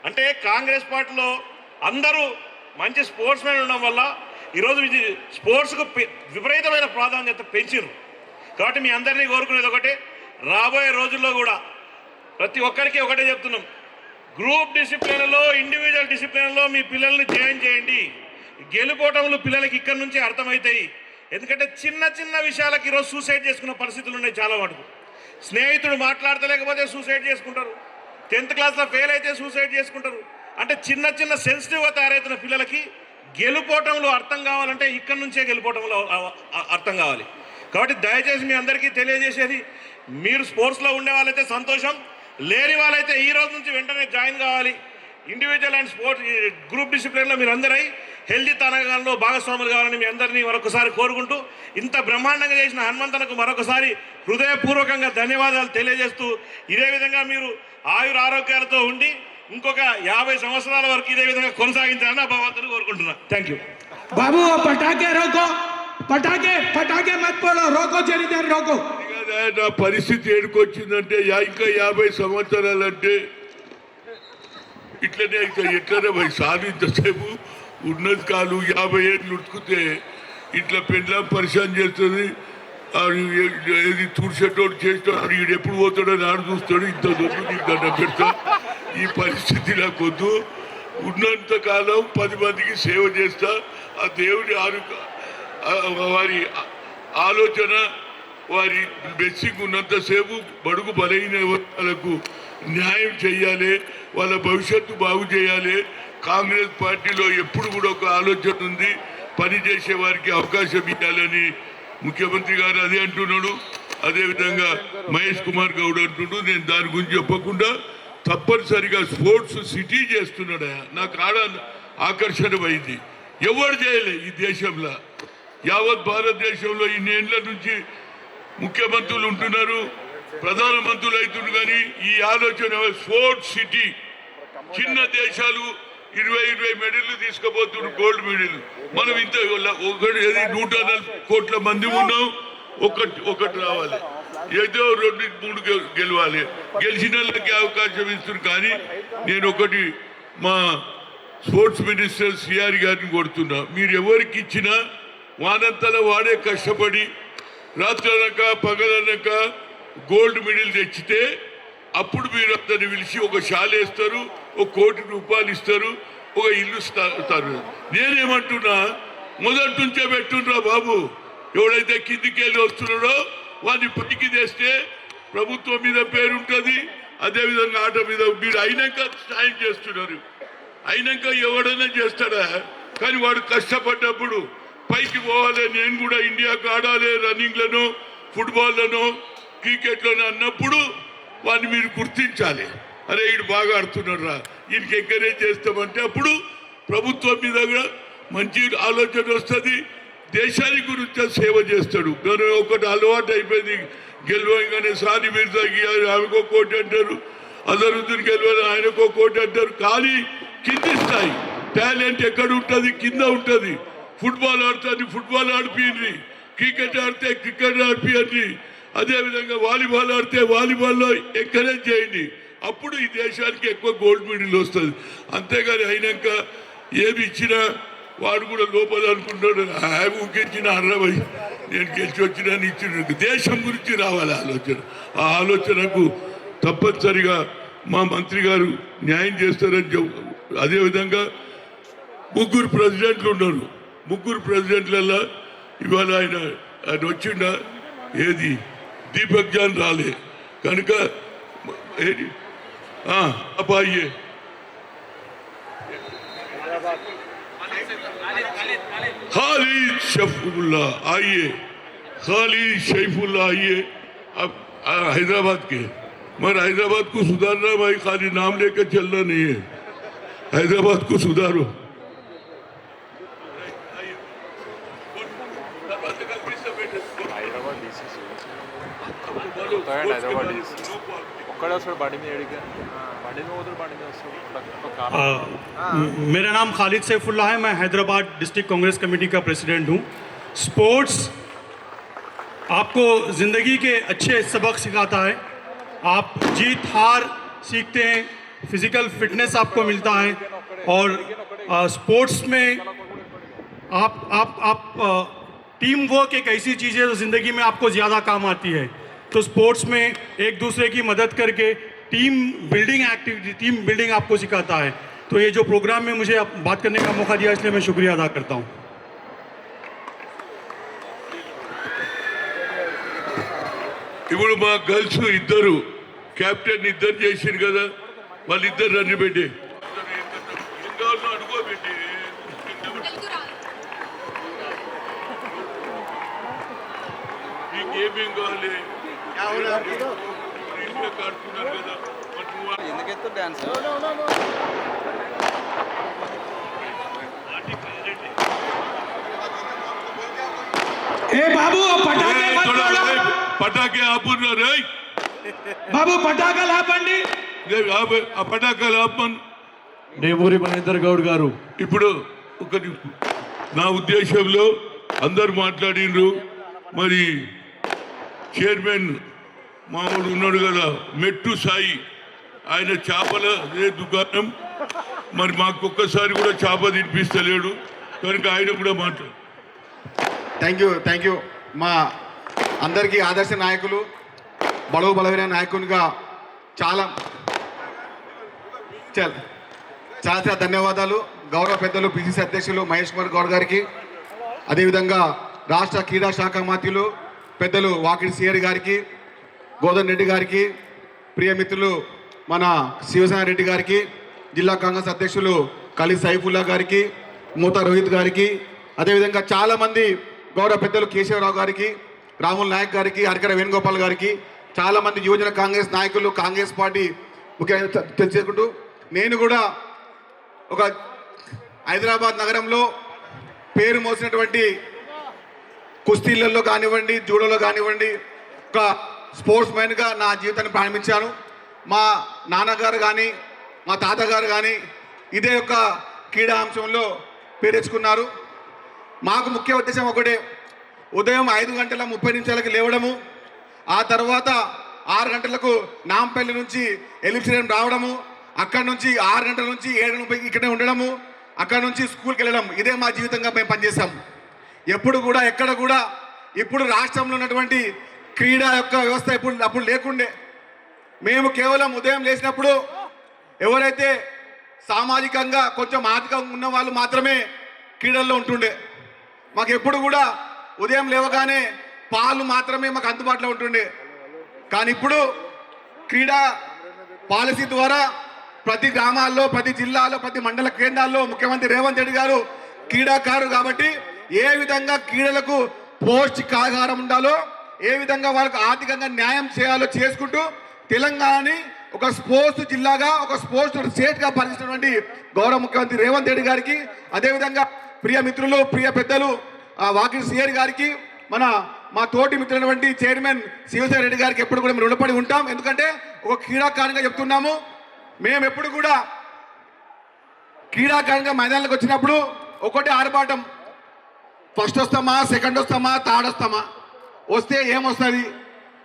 అంటే కాంగ్రెస్ పార్టీలో అందరూ మంచి స్పోర్ట్స్ మ్యాన్ ఉండడం వల్ల ఈరోజు ఇది స్పోర్ట్స్కు విపరీతమైన ప్రాధాన్యత పెంచారు. కాబట్టి మీ అందరినీ కోరుకునేది ఒకటే, రాబోయే రోజుల్లో కూడా ప్రతి ఒక్కరికి ఒకటే చెప్తున్నాం, గ్రూప్ డిసిప్లిన్లో ఇండివిజువల్ డిసిప్లిన్లో మీ పిల్లల్ని జాయిన్ చేయండి. గెలుపోవటంలో పిల్లలకి ఇక్కడి నుంచి అర్థమవుతాయి. ఎందుకంటే చిన్న చిన్న విషయాలకు ఈరోజు సూసైడ్ చేసుకున్న పరిస్థితులు ఉన్నాయి. చాలా మటుకు స్నేహితుడు మాట్లాడతలేకపోతే సూసైడ్ చేసుకుంటారు, 10th క్లాస్లో ఫెయిల్ అయితే సూసైడ్ చేసుకుంటారు. అంటే చిన్న చిన్న సెన్సిటివ్గా తయారవుతున్న పిల్లలకి గెలుపోవటంలో అర్థం కావాలంటే ఇక్కడి నుంచే గెలుపోవటంలో అర్థం కావాలి. కాబట్టి దయచేసి మీ అందరికీ తెలియజేసేది, మీరు స్పోర్ట్స్లో ఉండే వాళ్ళైతే సంతోషం, లేని వాళ్ళైతే ఈ రోజు నుంచి వెంటనే జాయిన్ కావాలి. ఇండివిజువల్ అండ్ స్పోర్ట్స్ గ్రూప్ డిసిప్లిన్లో మీరు అందరై హెల్దీ తరంగంలో భాగస్వాములు కావాలని మీ అందరినీ మరొకసారి కోరుకుంటూ, ఇంత బ్రహ్మాండంగా చేసిన హనుమంతనకు మరొకసారి హృదయపూర్వకంగా ధన్యవాదాలు తెలియజేస్తూ, ఇదే విధంగా మీరు ఆయుర ఆరోగ్యాలతో ఉండి ఇంకొక 50 సంవత్సరాల వరకు ఇదే విధంగా కొనసాగించాలని ఆ భగవంతుని కోరుకుంటున్నాను. Thank you. बाबू पटाखे रोको, पटाखे मत बोलो, रोको चली देर रोको. నా పరిస్థితి ఏడుకొచ్చిందంటే ఇంకా 50 సంవత్సరాలంటే ఇట్లనే అవుతాయి. ఎట్లనే పోయి సార్ ఇంతసేపు ఉన్నది కాదు 50 ఏళ్ళు ఉట్టుకుతే ఇట్లా పెళ్ళ పరిశాన్ చేస్తుంది. ఏది తుడిచేటోడు చేస్తాడు, ఈడు ఎప్పుడు పోతాడో నాడు చూస్తాడు. ఇంత దొడ్డు నీకు దండం పెడతా. ఈ పరిస్థితి నాకు వద్దు. ఉన్నంత కాలం 10 మందికి సేవ చేస్తా. ఆ దేవుడి వారి ఆలోచన, వారి బ్లెస్సింగ్ ఉన్నంతసేపు బడుగు బలైన వాళ్ళకు న్యాయం చేయాలి, వాళ్ళ భవిష్యత్తు బాగు చేయాలి. కాంగ్రెస్ పార్టీలో ఎప్పుడు కూడా ఒక ఆలోచన ఉంది, పని చేసే వారికి అవకాశం ఇవ్వాలని ముఖ్యమంత్రి గారు అదే అంటున్నాడు. అదేవిధంగా మహేష్ కుమార్ గౌడ్ అంటున్నాడు. నేను దాని గురించి చెప్పకుండా తప్పనిసరిగా స్పోర్ట్స్ సిటీ చేస్తున్నాడు. నాకు ఆడ ఆకర్షణ అయింది. ఎవరు చేయలే ఈ దేశంలో, యావత్ భారతదేశంలో ఇన్నేళ్ల నుంచి ముఖ్యమంత్రులు ఉంటున్నారు, ప్రధానమంత్రులు అవుతున్నారు. కానీ ఈ ఆలోచన స్పోర్ట్స్ సిటీ, చిన్న దేశాలు 20 మెడల్లు తీసుకుపోతున్నారు, గోల్డ్ మెడల్. మనం ఇంత 140 కోట్ల మంది ఉన్నాం, ఒకటి రావాలి, ఏదో 2-3 గెలవాలి. గెలిచిన వాళ్ళకి అవకాశం ఇస్తున్నారు. కానీ నేను ఒకటి మా స్పోర్ట్స్ మినిస్టర్ సిఆర్ గారిని కొడుతున్నా, మీరు ఎవరికి ఇచ్చినా వానంతలా వాడే కష్టపడి రాత్రనక పగలనక గోల్డ్ మెడల్ తెచ్చితే అప్పుడు మీరు అతన్ని పిలిచి ఒక షాల్ వేస్తారు, ఒక ₹1,00,00,000 ఇస్తారు, ఒక ఇల్లు ఇస్తారు. నేనేమంటున్నా, మొదటి నుంచే పెట్టుండ్రా బాబు. ఎవడైతే కిందికి వెళ్ళి వస్తున్నాడో వాడిని పైకి తెస్తే ప్రభుత్వం మీద పేరుంటుంది. అదేవిధంగా ఆట మీద మీరు అయినాక సాయం చేస్తున్నారు. అయినాక ఎవడైనా చేస్తాడా? కానీ వాడు కష్టపడ్డప్పుడు పైకి పోవాలి. నేను కూడా ఇండియాకు ఆడాలి, రన్నింగ్లను, ఫుట్బాల్లను, క్రికెట్లను అన్నప్పుడు వాడిని మీరు గుర్తించాలి. అరే వీడు బాగా ఆడుతున్నాడు రా, వీడికి ఎంకరేజ్ చేస్తామంటే అప్పుడు ప్రభుత్వం మీద కూడా మంచి ఆలోచన వస్తుంది. దేశానికి గురించి సేవ చేస్తాడు. కానీ ఒకటి అలవాటు అయిపోయింది, గెలవగానే సాని మీరు ఆమెకో కోటి అంటారు, అజరుద్దీన్ గెలవని ఆయనకో కోటి అంటారు. కానీ కింది స్థాయి టాలెంట్ ఎక్కడ ఉంటుంది? కింద ఉంటుంది. ఫుట్బాల్ ఆడుతుంది, ఫుట్బాల్ ఆడిపియండి. క్రికెట్ ఆడితే క్రికెట్ ఆడిపియండి. అదేవిధంగా వాలీబాల్ ఆడితే వాలీబాల్లో ఎంకరేజ్ చేయండి. అప్పుడు ఈ దేశానికి ఎక్కువ గోల్డ్ మెడల్ వస్తుంది. అంతేగాని అయినాక ఏమి ఇచ్చినా వాడు కూడా లోపల అనుకుంటాడు, ఊకిచ్చిన 60 నేను గెలిచి వచ్చినా ఇచ్చిన. దేశం గురించి రావాలి ఆలోచన. ఆ ఆలోచనకు తప్పనిసరిగా మా మంత్రి గారు న్యాయం చేస్తారని అదేవిధంగా ముగ్గురు ప్రెసిడెంట్లు ఉన్నారు. ముగ్గురు ప్రెసిడెంట్లలో ఇవాళ ఆయన వచ్చిండ ఏది దీపక్ జాన్ రాలే కనుక ఏది అబ్బాయి खालिद शैफुल्ला आइए, खालिद शैफुल्ला आइए. अब हैदराबाद के, मगर हैदराबाद को सुधारना भाई, खाली नाम लेकर चलना नहीं है. हैदराबाद को सुधारो. मेरा नाम खालिद सैफुल्ला है. मैं हैदराबाद डिस्ट्रिक्ट कांग्रेस कमेटी का प्रेसिडेंट हूँ. स्पोर्ट्स आपको ज़िंदगी के अच्छे सबक सिखाता है. आप जीत हार सीखते हैं, फिज़िकल फिटनेस आपको मिलता है और स्पोर्ट्स में आप टीम वर्क एक ऐसी चीज़ है जो ज़िंदगी में आपको ज़्यादा काम आती है. तो स्पोर्ट्स में एक दूसरे की मदद करके team building activity, team building आपको सिखाता है. तो ये जो प्रोग्राम में मुझे बात करने का मौका दिया इसलिए मैं शुक्रिया अदा करता हूँ. ఇప్పుడు మా గర్ల్స్ ఇద్దరు కెప్టెన్ ఇద్దరు చేసిండు కదా, వాళ్ళిద్దరు రన్ను పెట్టి అడుగోబెట్టి మీకేమేం కావాలి కడుతున్నారు కదా. ఎందుకెత్తు డాన్స్ ए बाबू पटाके मत फोड़ो. పటాకే ఆపున్నారు. बाबू पटाकలు ఆపండి. ఆ పటాకాలు ఆపమని నేమూరి మహేందర్ గౌడ్ గారు. ఇప్పుడు నా ఉద్దేశంలో అందరు మాట్లాడిండ్రు. మరి చైర్మన్ మామూలు ఉన్నాడు కదా మెట్టు సాయి, ఆయన చేపల దుకాణం, మరి మాకు ఒక్కసారి కూడా చేప తినిపిస్తలేడు కనుక ఆయన కూడా మాట్లాడు. థ్యాంక్ యూ మా అందరికీ ఆదర్శ నాయకులు, బడుగు బలమైన నాయకునిగా చాలా చాలా ధన్యవాదాలు. గౌరవ పెద్దలు పిసిసి అధ్యక్షులు మహేష్ కుమార్ గౌడ్ గారికి, అదేవిధంగా రాష్ట్ర క్రీడా శాఖ మంత్రులు పెద్దలు వాకిడి సిఆర్ గారికి, గోదన్ రెడ్డి గారికి, ప్రియమిత్రులు మన శివసేన రెడ్డి గారికి, జిల్లా కాంగ్రెస్ అధ్యక్షులు ఖలీద్ సైఫుల్లా గారికి, మూతా రోహిత్ గారికి, అదేవిధంగా చాలామంది గౌరవ పెద్దలు కేశవరావు గారికి, రాముల్ నాయక్ గారికి, హరికర వేణుగోపాల్ గారికి, చాలామంది యువజన కాంగ్రెస్ నాయకులు, కాంగ్రెస్ పార్టీ ముఖ్యంగా తెలిసేసుకుంటూ, నేను కూడా ఒక హైదరాబాద్ నగరంలో పేరు మోసినటువంటి కుస్తీలలో కానివ్వండి, జూడోలో కానివ్వండి, ఒక స్పోర్ట్స్ మ్యాన్గా నా జీవితాన్ని ప్రారంభించాను. మా నాన్నగారు కానీ మా తాతగారు కానీ ఇదే యొక్క క్రీడా అంశంలో పేరెచ్చుకున్నారు. మాకు ముఖ్య ఉద్దేశం ఒకటే, ఉదయం 5:30 లేవడము, ఆ తర్వాత 6 గంటలకు నాంపల్లి నుంచి ఎలిప్సిరేన్ రావడము, అక్కడి నుంచి 6 గంటల నుంచి 7:30 ఇక్కడే ఉండడము, అక్కడ నుంచి స్కూల్కి వెళ్ళడం, ఇదే మా జీవితంగా మేము పనిచేస్తాం. ఎప్పుడు కూడా ఎక్కడ కూడా ఇప్పుడు రాష్ట్రంలో ఉన్నటువంటి క్రీడా యొక్క వ్యవస్థ అప్పుడు లేకుండే. మేము కేవలం ఉదయం లేచినప్పుడు ఎవరైతే సామాజికంగా కొంచెం ఆర్థికంగా ఉన్న వాళ్ళు మాత్రమే క్రీడల్లో ఉంటుండే. మాకు ఎప్పుడు కూడా ఉదయం లేవగానే పాలు మాత్రమే మాకు అందుబాటులో ఉంటుండే. కానీ ఇప్పుడు క్రీడా పాలసీ ద్వారా ప్రతి గ్రామాల్లో, ప్రతి జిల్లాలో, ప్రతి మండల కేంద్రాల్లో ముఖ్యమంత్రి రేవంత్ రెడ్డి గారు క్రీడాకారులు కాబట్టి ఏ విధంగా క్రీడలకు పౌష్టికాహారం ఉండాలో, ఏ విధంగా వాళ్ళకు ఆర్థికంగా న్యాయం చేయాలో చేసుకుంటూ తెలంగాణని ఒక స్పోర్ట్స్ జిల్లాగా, ఒక స్పోర్ట్స్ స్టేట్గా పరిచినటువంటి గౌరవ ముఖ్యమంత్రి రేవంత్ రెడ్డి గారికి, అదేవిధంగా ప్రియ మిత్రులు, ప్రియ పెద్దలు వాకిడి సిఆర్ గారికి, మా తోటి మిత్రులైనటువంటి చైర్మన్ శివసేన రెడ్డి గారికి ఎప్పుడు కూడా మేము రుణపడి ఉంటాం. ఎందుకంటే ఒక క్రీడాకారునిగా చెప్తున్నాము, మేము ఎప్పుడు కూడా క్రీడాకారునిగా మైదానాలకు వచ్చినప్పుడు ఒకటే ఆర్భాటం, ఫస్ట్ వస్తామా, సెకండ్ వస్తామా, థర్డ్ వస్తామా, వస్తే ఏమొస్తుంది.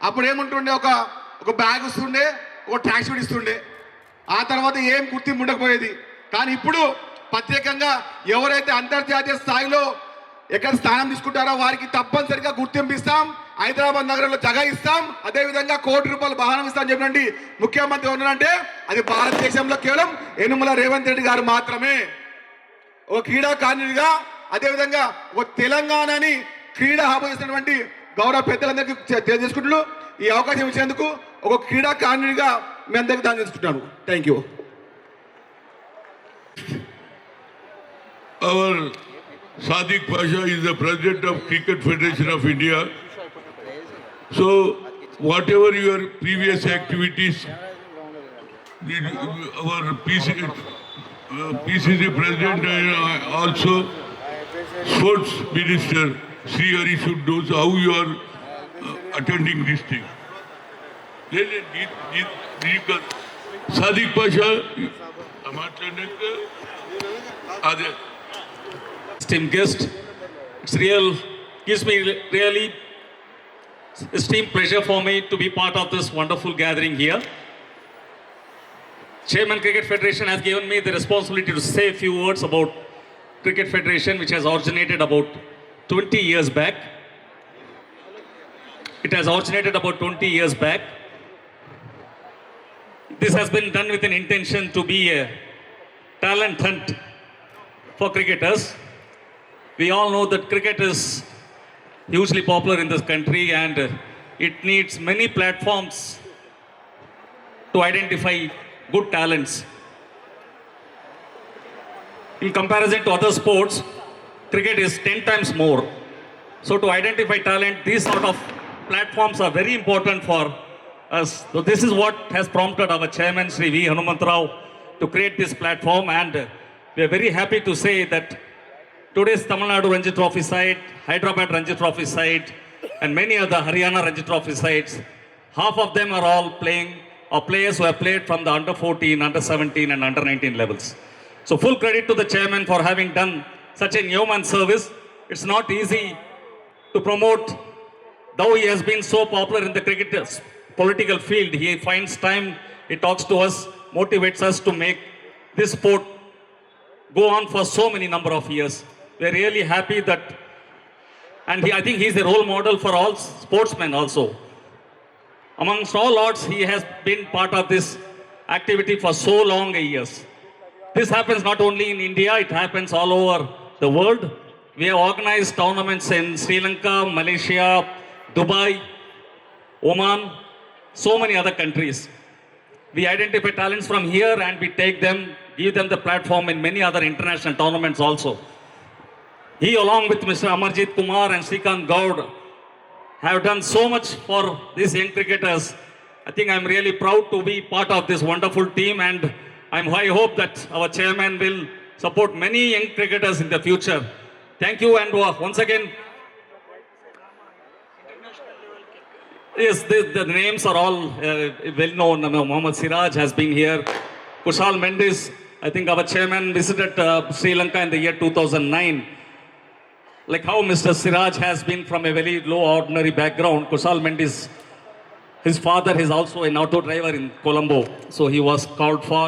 అప్పుడు ఏముంటుండే, ఒక బ్యాగ్ వస్తుండే, ఒక ట్రాక్ షూట్ ఇస్తుండే, ఆ తర్వాత ఏం గుర్తింపు ఉండకపోయేది. కానీ ఇప్పుడు ప్రత్యేకంగా ఎవరైతే అంతర్జాతీయ స్థాయిలో ఎక్కడ స్థానం తీసుకుంటారో వారికి తప్పనిసరిగా గుర్తింపు ఇస్తాం, హైదరాబాద్ నగరంలో జగ ఇస్తాం, అదేవిధంగా ₹1,00,00,000 బహనం ఇస్తాం చెప్పినటువంటి ముఖ్యమంత్రి ఉన్నారంటే అది భారతదేశంలో కేవలం యనుమల రేవంత్ రెడ్డి గారు మాత్రమే. ఒక క్రీడాకారునిగా అదేవిధంగా ఒక తెలంగాణని క్రీడా హబ్ చేసినటువంటి గౌరవ పెద్దలందరికీ తెలియజేసుకుంటున్నాను. ఈ అవకాశం ఇచ్చినందుకు ఒక క్రీడాకారునిగా మీ అందరికీ దాన్ని చేసుకుంటాను. Thank you. Our Sadiq Pasha is the president of Cricket Federation of India. So, whatever your previous activities, our PCC president and also sports minister Sri Hari should know how you are attending this thing. Sadiq Pasha, esteemed guest, gives me really esteemed pleasure for me to be part of this wonderful gathering here. Chairman Cricket Federation has given me the responsibility to say a few words about Cricket Federation, which has originated about 20 years back. It has originated about 20 years back. This has been done with an intention to be a talent hunt for cricketers. We all know that cricket is hugely popular in this country and it needs many platforms to identify good talents. In comparison to other sports, cricket is 10 times more. So to identify talent, these sort of platforms are very important for us. So this is what has prompted our chairman, Sri V. Hanumantrao, to create this platform, and we are very happy to say that today's Tamil Nadu Ranji Trophy side, Hyderabad Ranji Trophy side, and many other Haryana Ranji Trophy sides, half of them are all playing or players who have played from the under 14, under 17 and under 19 levels. So full credit to the chairman for having done such a yeoman service. It's not easy to promote, though he has been so popular in the cricket political field, he finds time, he talks to us, motivates us to make this sport go on for so many number of years. We're really happy that, and I think he's a role model for all sportsmen also. Amongst all odds, he has been part of this activity for so long years. This happens not only in India, it happens all over the world. We have organized tournaments in Sri Lanka, Malaysia, Dubai, Oman, so many other countries. We identify talents from here and we take them, give them the platform in many other international tournaments also. He, along with Mr. Amarjit Kumar and Srikanth Gaud, have done so much for these young cricketers. I think I'm really proud to be part of this wonderful team, and I hope that our chairman will support many young cricketers in the future. Thank you, and once again, yes, the names are all well known. Mohammad Siraj has been here. Kushal Mendis, I think our chairman visited Sri Lanka in the year 2009. Like how Mr. Siraj has been from a very low ordinary background, Kushal Mendis, his father is also an auto driver in Colombo. So he was called for,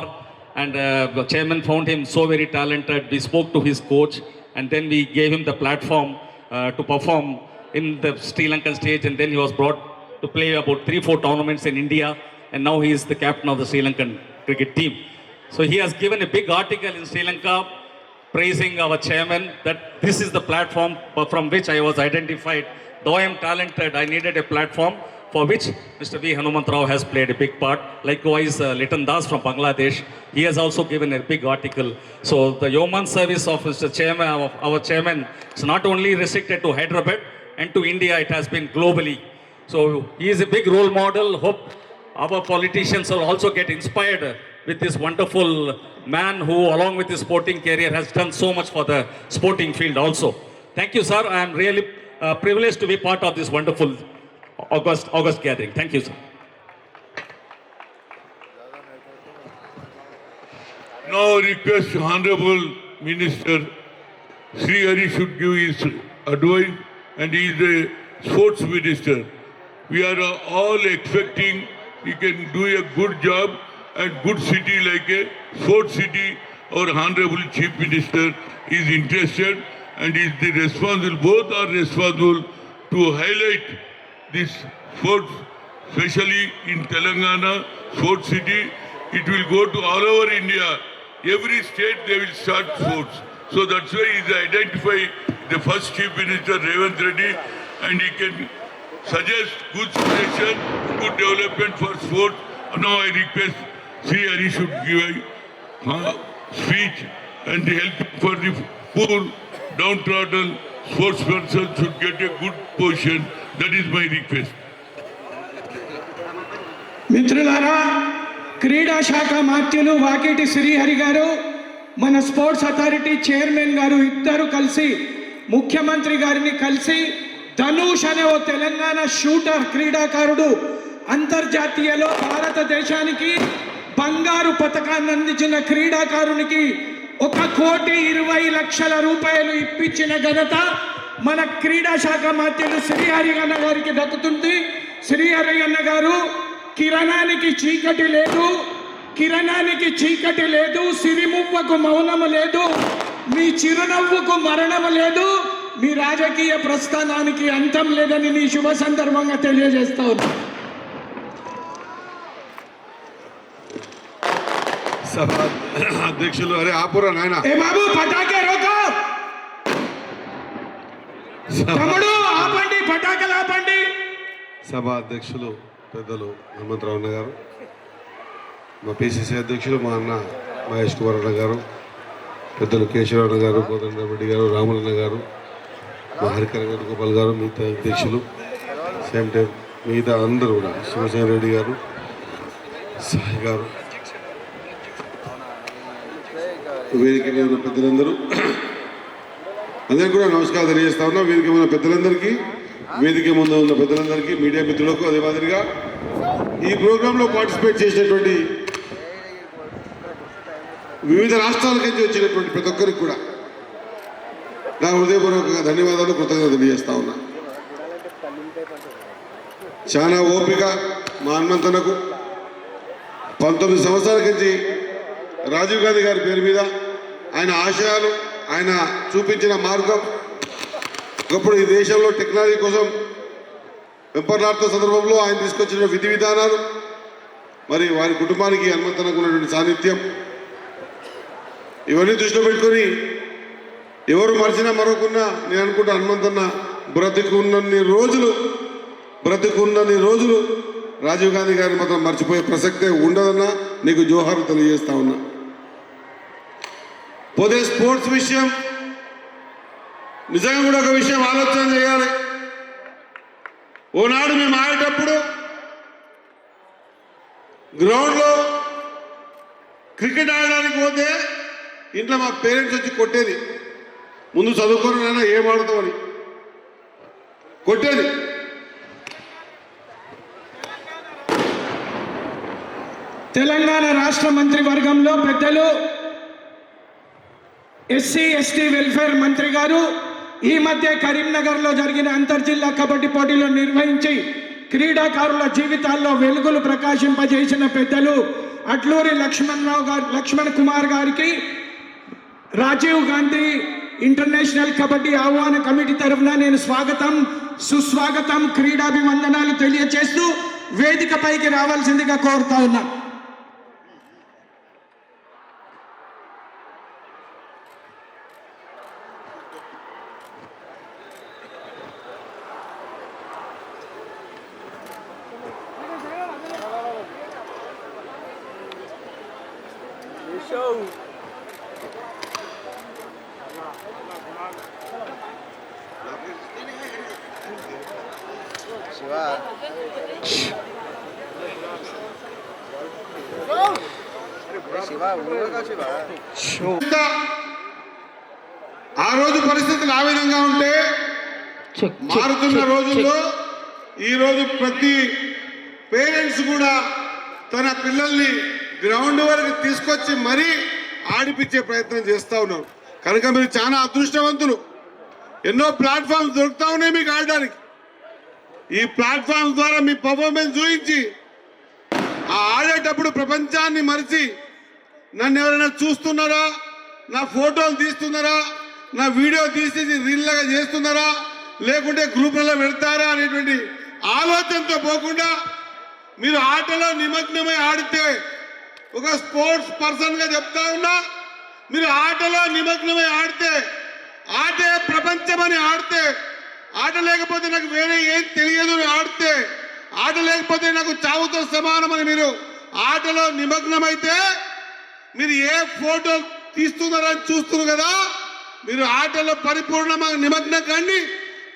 and the chairman found him so very talented. We spoke to his coach, and then we gave him the platform to perform in the Sri Lankan stage, and then he was brought to play about 3-4 tournaments in India, and now he is the captain of the Sri Lankan cricket team. So he has given a big article in Sri Lanka praising our chairman that this is the platform from which I was identified. Though I am talented, I needed a platform for which Mr. V. Hanumantrao has played a big part. Likewise, Litan Das from Bangladesh, he has also given a big article. So the yeoman service of Mr. Chairman, of our chairman, is not only restricted to Hyderabad and to India, it has been globally. So he is a big role model. Hope our politicians will also get inspired with this wonderful man who, along with his sporting career, has done so much for the sporting field also. Thank you, sir. I am really privileged to be part of this wonderful August gathering. Thank you, sir. Now request Honorable Minister Sri Hari should give his advice, and he is a sports minister. We are all expecting he can do a good job and good city like a sports city. Our Honorable Chief Minister is interested and is the responsible, both are responsible to highlight this sports, especially in Telangana, sports city. It will go to all over India. Every state they will start sports. So that's why he identified the first Chief Minister Revanth Reddy, and he can suggest good suggestion, good development for sports. Now I request Sri Hari should give a speech and help for the poor, downtrodden sportspersons should get a good position. That is my request. మిత్రులారా, క్రీడా శాఖ మంత్రులు వాకిటి శ్రీహరి గారు, మన sports authority chairman గారు ఇద్దరు కలిసి ముఖ్యమంత్రి గారిని కలిసి ధనుష్ అనే ఓ తెలంగాణ షూటర్ క్రీడాకారుడు అంతర్జాతీయలో భారతదేశానికి బంగారు పతకాన్ని అందించిన క్రీడాకారునికి 1,20,00,000 రూపాయలు ఇప్పించిన ఘనత మన క్రీడా శాఖ మంత్రులు శ్రీహరి అన్న గారికి దక్కుతుంది. శ్రీహరి అన్న గారు, కిరణానికి చీకటి లేదు, కిరణానికి చీకటి లేదు, సిరిమువ్వకు మౌనము లేదు, మీ చిరునవ్వుకు మరణము లేదు, మీ రాజకీయ ప్రస్థానానికి అంతం లేదని నీ శుభ సందర్భంగా తెలియజేస్తా ఉన్నా. సభా అధ్యక్షులు అరే ఆపురా నాయన ఏ బాబు పటాకే రోకో, తమ్ముడు ఆపండి, పటాకలు ఆపండి. సభా అధ్యక్షులు పెద్దలు హనుమంతరావు అన్న గారు, మా పిసిసి అధ్యక్షులు మా అన్న మహేష్ కుమార్ అన్న గారు, పెద్దలు కేశవరావు అన్న గారు, కోదండరెడ్డి గారు, రాములన్న గారు, మా హరికర వేణుగోపాల్ గారు, మిగతా అధ్యక్షులు, సేమ్ టైం మిగతా అందరూ కూడా, శివసేన రెడ్డి గారు, సాయి గారు, వేదిక మీద ఉన్న పెద్దలందరూ అందరికీ కూడా నమస్కారం తెలియజేస్తా ఉన్నా. వేదిక ఉన్న పెద్దలందరికీ, వేదిక ముందు ఉన్న పెద్దలందరికీ, మీడియా మిత్రులకు, అదే మాదిరిగా ఈ ప్రోగ్రాంలో పార్టిసిపేట్ చేసినటువంటి వివిధ రాష్ట్రాల నుంచి వచ్చినటువంటి ప్రతి ఒక్కరికి కూడా నా హృదయపూర్వకంగా ధన్యవాదాలు, కృతజ్ఞతలు తెలియజేస్తా ఉన్నా. చాలా ఓపిక మా హనుమంతనకు 19 సంవత్సరాల నుంచి రాజీవ్ గాంధీ గారి పేరు మీద ఆయన ఆశయాలు, ఆయన చూపించిన మార్గం, ఒకప్పుడు ఈ దేశంలో టెక్నాలజీ కోసం వెంపర్లాడుతున్న సందర్భంలో ఆయన తీసుకొచ్చిన విధి విధానాలు, మరి వారి కుటుంబానికి హనుమంతనకు ఉన్నటువంటి సాన్నిధ్యం, ఇవన్నీ దృష్టిలో పెట్టుకొని ఎవరు మరిచినా మరొకున్నా నేను అనుకుంటా హనుమంతన్న బ్రతికున్నన్ని రోజులు రాజీవ్ గాంధీ గారిని మాత్రం మర్చిపోయే ప్రసక్తే ఉండదన్నా నీకు జోహారు తెలియజేస్తా ఉన్నా. పోతే స్పోర్ట్స్ విషయం నిజంగా కూడా ఒక విషయం ఆలోచన చేయాలి. ఓనాడు మేము ఆడేటప్పుడు గ్రౌండ్లో క్రికెట్ ఆడడానికి పోతే ఇంట్లో మా పేరెంట్స్ వచ్చి కొట్టేది, ముందు చదువుకోనైనా ఏం ఆడుతామని కొట్టేది. తెలంగాణ రాష్ట్ర మంత్రివర్గంలో పెద్దలు ఎస్సీ ఎస్టీ వెల్ఫేర్ మంత్రి గారు ఈ మధ్య కరీంనగర్లో జరిగిన అంతర్జిల్లా కబడ్డీ పోటీలు నిర్వహించి క్రీడాకారుల జీవితాల్లో వెలుగులు ప్రకాశింపజేసిన పెద్దలు అట్లూరి లక్ష్మణ్ కుమార్ గారికి రాజీవ్ గాంధీ ఇంటర్నేషనల్ కబడ్డీ ఆహ్వాన కమిటీ తరఫున నేను స్వాగతం, సుస్వాగతం, క్రీడాభివందనాలు తెలియజేస్తూ వేదికపైకి రావాల్సిందిగా కోరుతా ఉన్నా. ఆ రోజు పరిస్థితులు ఆ విధంగా ఉంటే మారుతున్న రోజుల్లో ఈరోజు ప్రతి పేరెంట్స్ కూడా తన పిల్లల్ని గ్రౌండ్ వరకు తీసుకొచ్చి మరీ ఆడిపించే ప్రయత్నం చేస్తూ ఉన్నారు. కనుక మీరు చాలా అదృష్టవంతులు. ఎన్నో ప్లాట్ఫామ్స్ దొరుకుతా ఉన్నాయి మీకు ఆడడానికి. ఈ ప్లాట్ఫామ్స్ ద్వారా మీ పర్ఫార్మెన్స్ చూపించి ఆ ఆడేటప్పుడు ప్రపంచాన్ని మరిచి నన్ను ఎవరైనా చూస్తున్నారా, నా ఫోటోలు తీస్తున్నారా, నా వీడియో తీసి రీల్లాగా చేస్తున్నారా, లేకుంటే గ్రూపులలో పెడతారా అనేటువంటి ఆలోచనతో పోకుండా మీరు ఆటలో నిమగ్నమై ఆడితే ఒక స్పోర్ట్స్ పర్సన్గా చెప్తా ఉన్నా, మీరు ఆటలో నిమగ్నమై ఆడితే, ఆటే ప్రపంచమని ఆడితే, ఆట లేకపోతే నాకు వేరే ఏం తెలియదు అని ఆడితే, ఆట లేకపోతే నాకు చావుతో సమానమని మీరు ఆటలో నిమగ్నమైతే, మీరు ఏ ఫోటో తీస్తున్నారని చూస్తున్నారు కదా, మీరు ఆటలో పరిపూర్ణంగా నిమగ్నం కండి,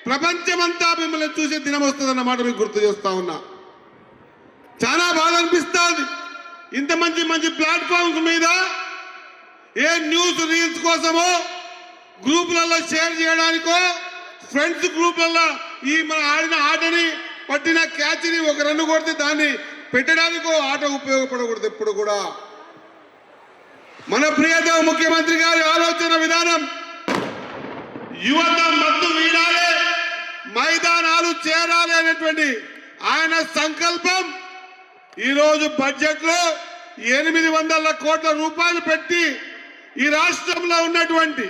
ప్రపంచమంతా మిమ్మల్ని చూసే దినం వస్తుందన్నమాట మీకు గుర్తు చేస్తా ఉన్నా. చాలా బాధ అనిపిస్తుంది. ఇంత మంచి మంచి ప్లాట్ఫామ్స్ మీద ఏ న్యూస్ రీల్స్ కోసమో, గ్రూపులలో షేర్ చేయడానికో, ఫ్రెండ్స్ గ్రూపులలో ఈ మన ఆడిన ఆటని, పట్టిన క్యాచ్ని ఒక రన్ను కొడితే దాన్ని పెట్టడానికో ఆట ఉపయోగపడకూడదు ఎప్పుడు కూడా. మన ప్రియతమ ముఖ్యమంత్రి గారి ఆలోచన విధానం యువత మత్తు వీడాలి, మైదానాలు చేరాలి అనేటువంటి ఆయన సంకల్పం ఈరోజు బడ్జెట్లో 800 కోట్ల రూపాయలు పెట్టి ఈ రాష్ట్రంలో ఉన్నటువంటి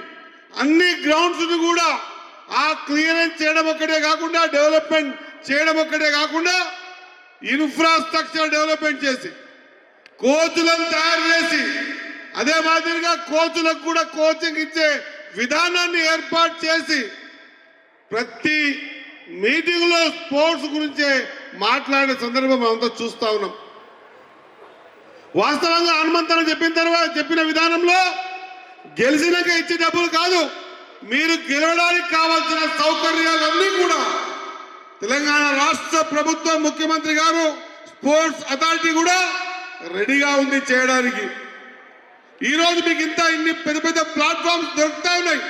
అన్ని గ్రౌండ్స్ కూడా ఆ క్లియరెన్స్ చేయడం ఒక్కటే కాకుండా, డెవలప్మెంట్ చేయడం ఒక్కటే కాకుండా, ఇన్ఫ్రాస్ట్రక్చర్ డెవలప్మెంట్ చేసి, కోచ్లను తయారు చేసి, అదే మాదిరిగా కోచ్లకు కూడా కోచింగ్ ఇచ్చే విధానాన్ని ఏర్పాటు చేసి, ప్రతి మీటింగ్లో స్పోర్ట్స్ గురించే మాట్లాడే సందర్భం అంతా చూస్తా ఉన్నాం. వాస్తవంగా హనుమంతన చెప్పిన విధానంలో గెలిచినాక ఇచ్చే డబ్బులు కాదు, మీరు గెలవడానికి కావాల్సిన సౌకర్యాలన్నీ కూడా తెలంగాణ రాష్ట్ర ప్రభుత్వం, ముఖ్యమంత్రి గారు, స్పోర్ట్స్ అథారిటీ కూడా రెడీగా ఉంది చేయడానికి. ఈరోజు మీకు ఇన్ని పెద్ద పెద్ద ప్లాట్ఫామ్స్ దొరుకుతా ఉన్నాయి.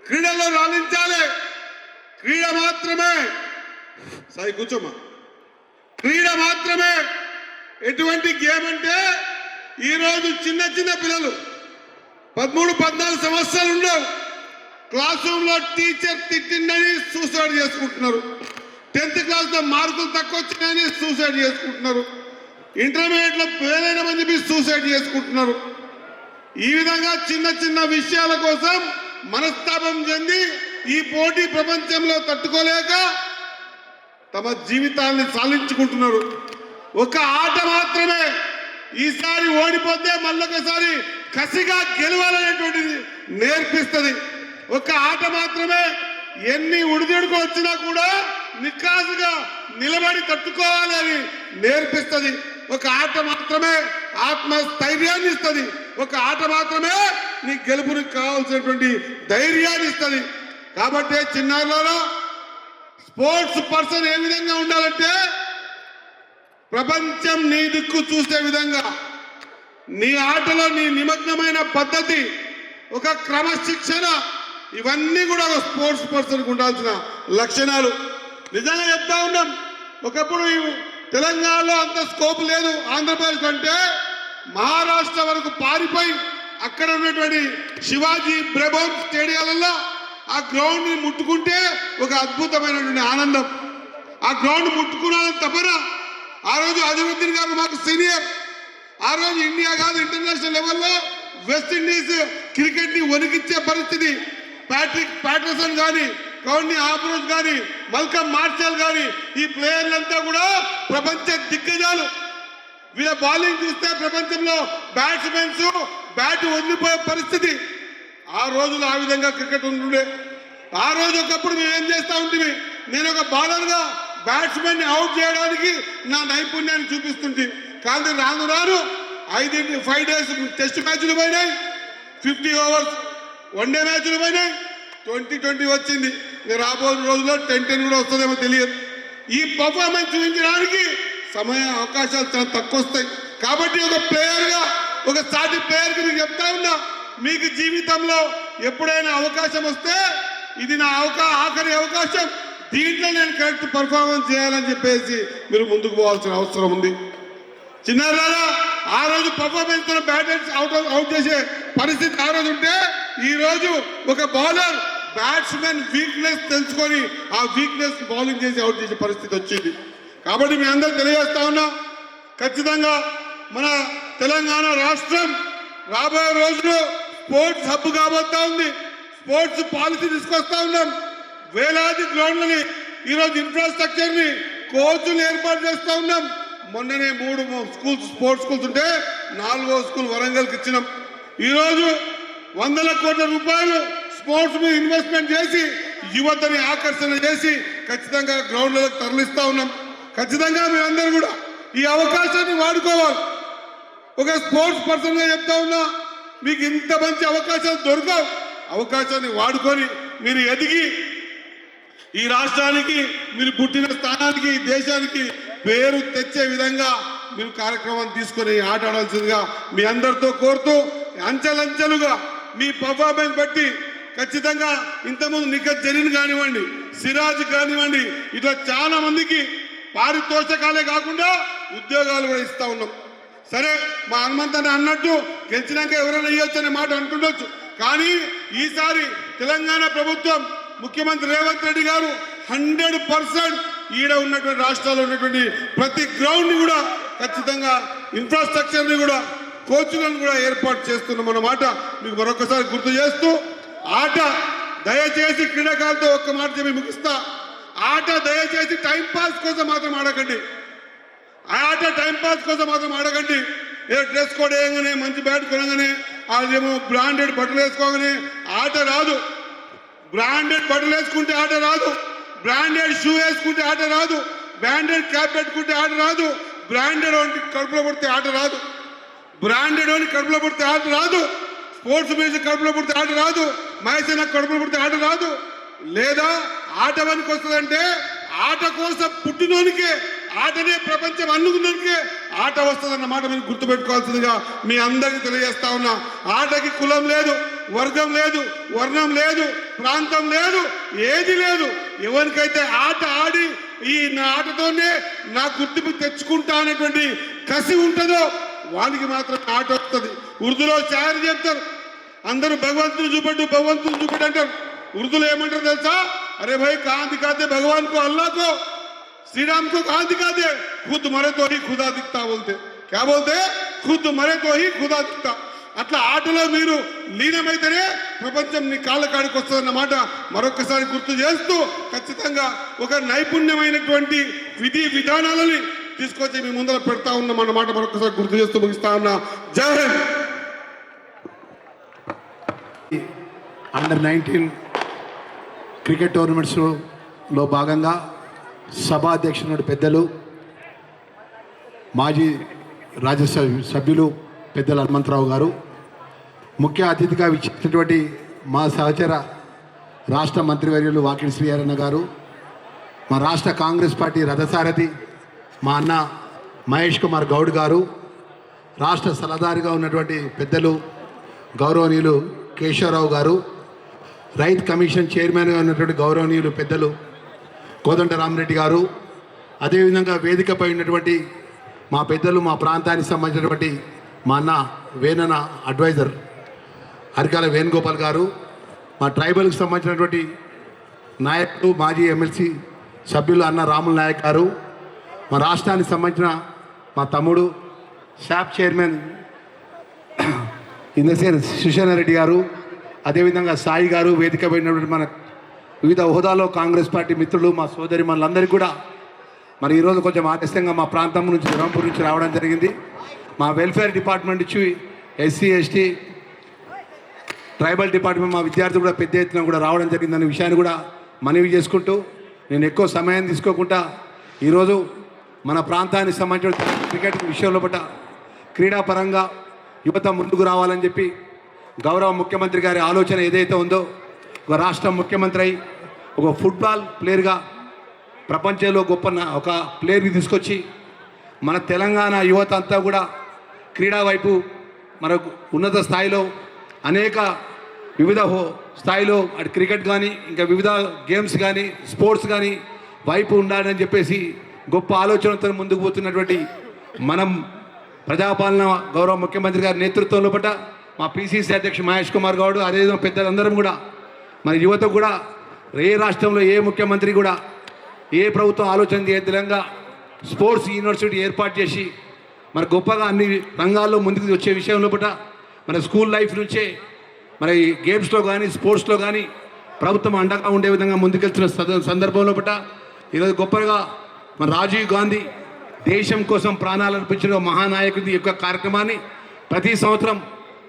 క్రీడల్లో రాణించాలి, క్రీడ మాత్రమే సాయి కూర్చోమ్మా, క్రీడ మాత్రమే ఎటువంటి గేమ్ అంటే ఈరోజు చిన్న చిన్న పిల్లలు 13-14 సంవత్సరాలు ఉండవు, క్లాస్ రూమ్లో టీచర్ తిట్టిందని సూసైడ్ చేసుకుంటున్నారు, 10th క్లాస్లో మార్కులు తక్కువ వచ్చినాయని సూసైడ్ చేసుకుంటున్నారు, ఇంటర్మీడియట్లో ఫెయిల్ అయినామని చెప్పి సూసైడ్ చేసుకుంటున్నారు. ఈ విధంగా చిన్న చిన్న విషయాల కోసం మనస్తాపం చెంది ఈ పోటీ ప్రపంచంలో తట్టుకోలేక తమ జీవితాన్ని సాధించుకుంటున్నారు. ఒక ఆట మాత్రమే, ఈసారి ఓడిపోతే మళ్ళొకసారి కసిగా గెలవాలనేటువంటిది నేర్పిస్తుంది. ఒక ఆట మాత్రమే, ఎన్ని ఉడిదుడుకు వచ్చినా కూడా నిక్కాసుగా నిలబడి తట్టుకోవాలి అని నేర్పిస్తుంది. ఒక ఆట మాత్రమే ఆత్మస్థైర్యాన్ని ఇస్తుంది. ఒక ఆట మాత్రమే నీ గెలుపునికి కావాల్సినటువంటి ధైర్యాన్ని ఇస్తుంది. కాబట్టి చిన్నారులలో స్పోర్ట్స్ పర్సన్ ఏ విధంగా ఉండాలంటే, ప్రపంచం నీ దిక్కు చూసే విధంగా, నీ ఆటలో నీ నిమగ్నమైన పద్ధతి, ఒక క్రమశిక్షణ, ఇవన్నీ కూడా ఒక స్పోర్ట్స్ పర్సన్కి ఉండాల్సిన లక్షణాలు. నిజంగా చెప్తా ఉన్నాం, ఒకప్పుడు తెలంగాణలో అంత స్కోప్ లేదు, ఆంధ్రప్రదేశ్ అంటే మహారాష్ట్ర వరకు పారిపోయి అక్కడ ఉన్నటువంటి శివాజీ బ్రహ్మం స్టేడియాలలో ఆ గ్రౌండ్ని ముట్టుకుంటే ఒక అద్భుతమైనటువంటి ఆనందం. ఆ గ్రౌండ్ ముట్టుకున్నాలని తపన. ఆ రోజు అజరుద్దీన్ గారు మాకు సీనియర్. ఆ రోజు ఇండియా కాదు, ఇంటర్నేషనల్ లెవెల్లో వెస్టిండీస్ క్రికెట్ని వణికిచ్చే పరిస్థితి. ప్యాటర్సన్ కానీ, కౌంటీ ఆబ్రోజ్ కానీ, మల్కమ్ మార్షల్ కానీ, ఈ ప్లేయర్లంతా కూడా ప్రపంచ దిగ్గజాలు. వీళ్ళ బౌలింగ్ చూస్తే ప్రపంచంలో బ్యాట్స్మెన్స్ బ్యాట్ వదిలిపోయే పరిస్థితి. ఆ రోజులు ఆ విధంగా క్రికెట్ ఉంటుండే. ఆ రోజు ఒకప్పుడు మేము ఏం చేస్తూ ఉంటుంది, నేను ఒక బౌలర్గా బ్యాట్స్మెన్ని అవుట్ చేయడానికి నా నైపుణ్యాన్ని చూపిస్తుంటే, కానీ రాను రాను 5 days టెస్ట్ మ్యాచ్లు పోయినాయి, 50 overs వన్డే మ్యాచ్లు పోయినాయి, 2020 వచ్చింది. రాబోయే రోజుల్లో 10-10 కూడా వస్తుందేమో తెలియదు. ఈ పర్ఫార్మెన్స్ చూపించడానికి సమయ అవకాశాలు చాలా తక్కువ వస్తాయి. కాబట్టి ఒక ప్లేయర్గా, ఒక సాటి ప్లేయర్కి నేను చెప్తా ఉన్నా, మీకు జీవితంలో ఎప్పుడైనా అవకాశం వస్తే ఇది నా ఆఖరి అవకాశం, దీంట్లో నేను కరెక్ట్ పర్ఫార్మెన్స్ చేయాలని చెప్పేసి మీరు ముందుకు పోవాల్సిన అవసరం ఉంది. చిన్నారా, ఆ రోజు పర్ఫార్మెన్స్ బ్యాటర్స్ అవుట్ చేసే పరిస్థితి ఆ రోజు ఉంటే, ఈ రోజు ఒక బౌలర్ బ్యాట్స్మెన్ వీక్నెస్ తెలుసుకొని ఆ వీక్నెస్ బౌలింగ్ చేసి అవుట్ చేసే పరిస్థితి వచ్చింది. కాబట్టి మీ అందరూ తెలియజేస్తా ఉన్నా, ఖచ్చితంగా మన తెలంగాణ రాష్ట్రం రాబోయే రోజుల్లో స్పోర్ట్స్ హబ్ కాబోతా ఉంది. స్పోర్ట్స్ పాలసీ తీసుకొస్తా ఉన్నాం. వేలాది గ్రౌండ్లని, ఈరోజు ఇన్ఫ్రాస్ట్రక్చర్ని, కోచ్లు ఏర్పాటు చేస్తూ ఉన్నాం. మొన్ననే 3 స్కూల్స్, స్పోర్ట్స్ స్కూల్స్ ఉంటే 4వ స్కూల్ వరంగల్కి ఇచ్చినాం. ఈరోజు వందల కోట్ల రూపాయలు స్పోర్ట్స్ మీద ఇన్వెస్ట్మెంట్ చేసి యువతని ఆకర్షణ చేసి ఖచ్చితంగా గ్రౌండ్లకు తరలిస్తా ఉన్నాం. ఖచ్చితంగా మీరందరూ కూడా ఈ అవకాశాన్ని వాడుకోవాలి. ఒక స్పోర్ట్స్ పర్సన్గా చెప్తా ఉన్నా, మీకు ఇంత మంచి అవకాశాలు దొరకవు. అవకాశాన్ని వాడుకొని మీరు ఎదిగి ఈ రాష్ట్రానికి, మీరు పుట్టిన స్థానానికి, ఈ దేశానికి పేరు తెచ్చే విధంగా మీరు కార్యక్రమాన్ని తీసుకొని ఆట ఆడాల్సిందిగా మీ అందరితో కోరుతూ, అంచెలంచెలుగా మీ పర్ఫార్మెన్స్ బట్టి ఖచ్చితంగా ఇంతకుముందు నిఖత్ జరీన్ కానివ్వండి, సిరాజ్ కానివ్వండి, ఇట్లా చాలా మందికి పారితోషకాలే కాకుండా ఉద్యోగాలు కూడా ఇస్తా ఉన్నాం. సరే, మా హనుమంతన్న అన్నట్టు గెలిచినాక ఎవరైనా ఇవ్వచ్చు అనే మాట అంటుండొచ్చు. కానీ ఈసారి తెలంగాణ ప్రభుత్వం, ముఖ్యమంత్రి రేవంత్ రెడ్డి గారు 100% ఈడ ఉన్నటువంటి రాష్ట్రాల్లో ఉన్నటువంటి ప్రతి గ్రౌండ్ని కూడా ఖచ్చితంగా ఇన్ఫ్రాస్ట్రక్చర్ని కూడా, కోచ్లను కూడా ఏర్పాటు చేస్తున్నాం అన్నమాట మీకు మరొకసారి గుర్తు చేస్తూ, ఆట దయచేసి క్రీడాకారులతో ఒక్క మాట చెప్పి ముగిస్తా. ఆట దయచేసి టైంపాస్ కోసం మాత్రం ఆడకండి. ఆట టైంపాస్ కోసం మాత్రం ఆడకండి. ఏ డ్రెస్ కోడ్ వేయగానే, మంచి బ్యాట్ కొనగానే, అదేమో బ్రాండెడ్ బట్టలు వేసుకోగానే ఆట రాదు. బ్రాండెడ్ బట్టలు వేసుకుంటే ఆట రాదు. బ్రాండెడ్ షూ వేసుకుంటే ఆట రాదు. బ్రాండెడ్ క్యాప్ పెట్టుకుంటే ఆట రాదు. బ్రాండెడ్ కడుపులో పడితే ఆట రాదు. బ్రాండెడ్ అని కడుపులో పడితే ఆట రాదు. స్పోర్ట్స్ మ్యూజిక్ కడుపులో పడితే ఆట రాదు. మహేసేన కడుపులో పడితే ఆట రాదు. లేదా ఆట వనికి వస్తుందంటే ఆట కోసం పుట్టినోనికే, ఆటనే ప్రపంచం అన్నుకున్నోనికే ఆట వస్తుందన్నమాట మీరు గుర్తుపెట్టుకోవాల్సిందిగా మీ అందరికీ తెలియజేస్తా ఉన్నా. ఆటకి కులం లేదు, వర్గం లేదు, వర్ణం లేదు, ప్రాంతం లేదు, ఏది లేదు. ఎవరికైతే ఆట ఆడి ఈ నా ఆటతోనే నా గుర్తింపు తెచ్చుకుంటా అనేటువంటి కసి ఉంటుందో వానికి మాత్రం ఆట వస్తుంది. ఉర్దూలో షాయరీ చెప్తారు, అందరూ భగవంతుని చూపెట్టు, భగవంతుని చూపెట్టు అంటారు. ఉర్దూలో ఏమంటారు తెలుసా? अरे भाई कहाँ दिखाते भगवान को, अल्लाह को, श्री राम को कहाँ दिखाते? खुद मरे तो ही खुदा दिखता बोलते. क्या बोलते? खुद मरे तो ही खुदा दिखता. అట్లా ఆటలో మీరు లీనమైతేనే ప్రపంచం మీ కాళ్ళ కాడికి వస్తుందన్నమాట మరొకసారి గుర్తు చేస్తూ, ఖచ్చితంగా ఒక నైపుణ్యమైనటువంటి విధి విధానాలని తీసుకొచ్చి మీ ముందర పెడతా ఉన్నాం అన్నమాట మరొకసారి గుర్తు చేస్తూ ముగిస్తా ఉన్నా. జై హింద్. అండర్ 19 క్రికెట్ టోర్నమెంట్స్లో భాగంగా సభాధ్యక్షుడు పెద్దలు, మాజీ రాజ్యసభ సభ్యులు పెద్దలు హనుమంతరావు గారు, ముఖ్య అతిథిగా ఇచ్చినటువంటి మా సహచర రాష్ట్ర మంత్రివర్యులు వాకిడి శ్రీహరణ గారు, మా రాష్ట్ర కాంగ్రెస్ పార్టీ రథసారథి మా అన్న మహేష్ కుమార్ గౌడ్ గారు, రాష్ట్ర సలహాదారుగా ఉన్నటువంటి పెద్దలు గౌరవనీయులు కేశవరావు గారు, రైతు కమిషన్ చైర్మన్గా ఉన్నటువంటి గౌరవనీయులు పెద్దలు కోదండ రామరెడ్డి గారు, అదేవిధంగా వేదికపై ఉన్నటువంటి మా పెద్దలు, మా ప్రాంతానికి సంబంధించినటువంటి మా అన్న వేనన్న అడ్వైజర్ అరికాల వేణుగోపాల్ గారు, మా ట్రైబల్కి సంబంధించినటువంటి నాయకులు మాజీ ఎమ్మెల్సీ సభ్యులు అన్న రాముల నాయక్ గారు, మా రాష్ట్రానికి సంబంధించిన మా తమ్ముడు శాప్ చైర్మన్ ఇంద్రసేన్ సుషేణరెడ్డి గారు, అదేవిధంగా సాయి గారు, వేదిక పోయినటువంటి మన వివిధ హోదాలో కాంగ్రెస్ పార్టీ మిత్రులు, మా సోదరి మనందరికీ కూడా మరి ఈరోజు కొంచెం ఆలస్యంగా మా ప్రాంతం నుంచి ధర్మపూర్ నుంచి రావడం జరిగింది. మా వెల్ఫేర్ డిపార్ట్మెంట్ నుంచి ఎస్సీ ఎస్టీ ట్రైబల్ డిపార్ట్మెంట్ మా విద్యార్థులు కూడా పెద్ద ఎత్తున కూడా రావడం జరిగిందనే విషయాన్ని కూడా మనవి చేసుకుంటూ, నేను ఎక్కువ సమయం తీసుకోకుండా ఈరోజు మన ప్రాంతానికి సంబంధించిన క్రికెట్ విషయంలో పట్ల క్రీడాపరంగా యువత ముందుకు రావాలని చెప్పి గౌరవ ముఖ్యమంత్రి గారి ఆలోచన ఏదైతే ఉందో, ఒక రాష్ట్ర ముఖ్యమంత్రి అయి ఒక ఫుట్బాల్ ప్లేయర్గా ప్రపంచంలో గొప్ప ఒక ప్లేయర్ని తీసుకొచ్చి మన తెలంగాణ యువత అంతా కూడా క్రీడా వైపు మనకు ఉన్నత స్థాయిలో అనేక వివిధ స్థాయిలో అటు క్రికెట్ కానీ ఇంకా వివిధ గేమ్స్ కానీ స్పోర్ట్స్ కానీ వైపు ఉండాలని చెప్పేసి గొప్ప ఆలోచనతో ముందుకు పోతున్నటువంటి మనం ప్రజాపాలన గౌరవ ముఖ్యమంత్రి గారి నేతృత్వంలో పట్ల మా పిసిసి అధ్యక్షుడు మహేష్ కుమార్ గౌడ్, అదేవిధంగా పెద్దలందరం కూడా మన యువత కూడా ఏ రాష్ట్రంలో ఏ ముఖ్యమంత్రి కూడా ఏ ప్రభుత్వం ఆలోచన చేయే విధంగా స్పోర్ట్స్ యూనివర్సిటీ ఏర్పాటు చేసి మన గొప్పగా అన్ని రంగాల్లో ముందుకు వచ్చే విషయంలో పట్ల మన స్కూల్ లైఫ్ నుంచే మరి గేమ్స్లో కానీ స్పోర్ట్స్లో కానీ ప్రభుత్వం అండగా ఉండే విధంగా ముందుకెళ్తున్న సందర్భంలో పట్ల ఈరోజు గొప్పగా మన రాజీవ్ గాంధీ దేశం కోసం ప్రాణాలు అర్పించిన మహానాయకుడి యొక్క కార్యక్రమాన్ని ప్రతి సంవత్సరం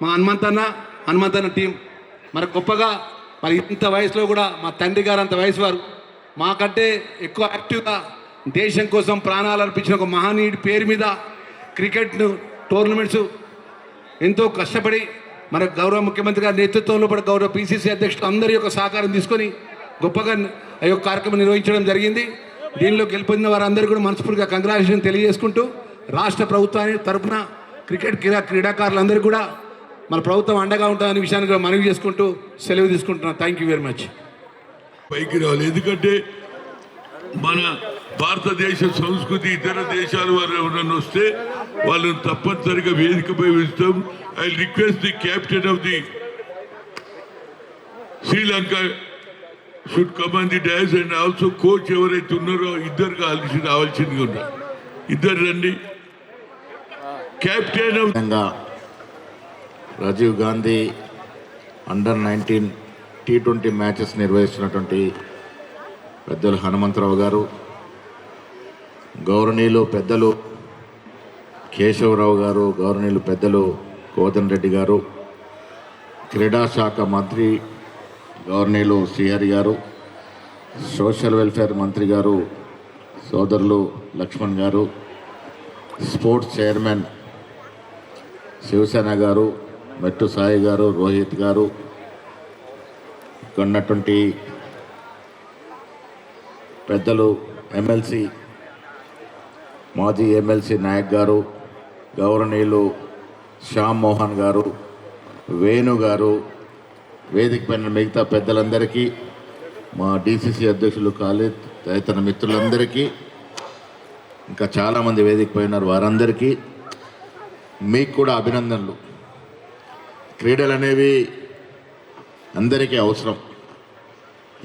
మా హనుమంతన్న టీం మరి గొప్పగా మరి ఇంత వయసులో కూడా మా తండ్రి గారు అంత వయసు వారు మాకంటే ఎక్కువ యాక్టివ్గా దేశం కోసం ప్రాణాలు అర్పించిన ఒక మహనీయుడి పేరు మీద క్రికెట్ టోర్నమెంట్స్ ఎంతో కష్టపడి మన గౌరవ ముఖ్యమంత్రి గారి నేతృత్వంలో పడి గౌరవ పిసిసి అధ్యక్షులు అందరి యొక్క సహకారం తీసుకొని గొప్పగా ఆ యొక్క కార్యక్రమం నిర్వహించడం జరిగింది. దీనిలో గెలుపొందిన వారందరూ కూడా మనస్ఫూర్తిగా కంగ్రాచులేషన్ తెలియజేసుకుంటూ రాష్ట్ర ప్రభుత్వాన్ని తరఫున క్రీడాకారులందరూ కూడా మన ప్రభుత్వం అండగా ఉంటుందనే విషయాన్ని కూడా మనవి చేసుకుంటూ సెలవు తీసుకుంటున్నాను. Thank you very much. పైకి రావాలి, ఎందుకంటే మన భారతదేశ సంస్కృతి ఇతర దేశాల వారు ఎవరన్నా వస్తే వాళ్ళని తప్పనిసరిగా వేదికపై ఉంచుతాం. I request the captain of the Sri Lanka should come on the dash and also coach ఎవరైతే ఉన్నారో ఇద్దరు రావాల్సిందిగా ఉన్నారు. ఇద్దరు రండి. Captain of Rajiv Gandhi under nineteen T20 matches నిర్వహిస్తున్నటువంటి పెద్దలు హనుమంతరావు గారు, గౌరవనీయులు పెద్దలు కేశవరావు గారు, గౌరవనీయులు పెద్దలు కోదండ రెడ్డి గారు, క్రీడా శాఖ మంత్రి గౌరవనీయులు శ్రీహరి గారు, సోషల్ వెల్ఫేర్ మంత్రి గారు సోదరులు లక్ష్మణ్ గారు, స్పోర్ట్స్ చైర్మన్ శివసేన గారు, మెట్టు సాయి గారు, రోహిత్ గారు, ఇక్కడ ఉన్నటువంటి పెద్దలు ఎమ్మెల్సీ మాజీ ఎమ్మెల్సీ నాయక్ గారు, గౌరవనీయులు శ్యామ్ మోహన్ గారు, వేణు గారు, వేదిక పైన మిగతా పెద్దలందరికీ, మా డిసిసి అధ్యక్షులు ఖాళీద్ తదితర మిత్రులందరికీ, ఇంకా చాలామంది వేదిక పైన వారందరికీ మీకు కూడా అభినందనలు. క్రీడలు అనేవి అందరికీ అవసరం.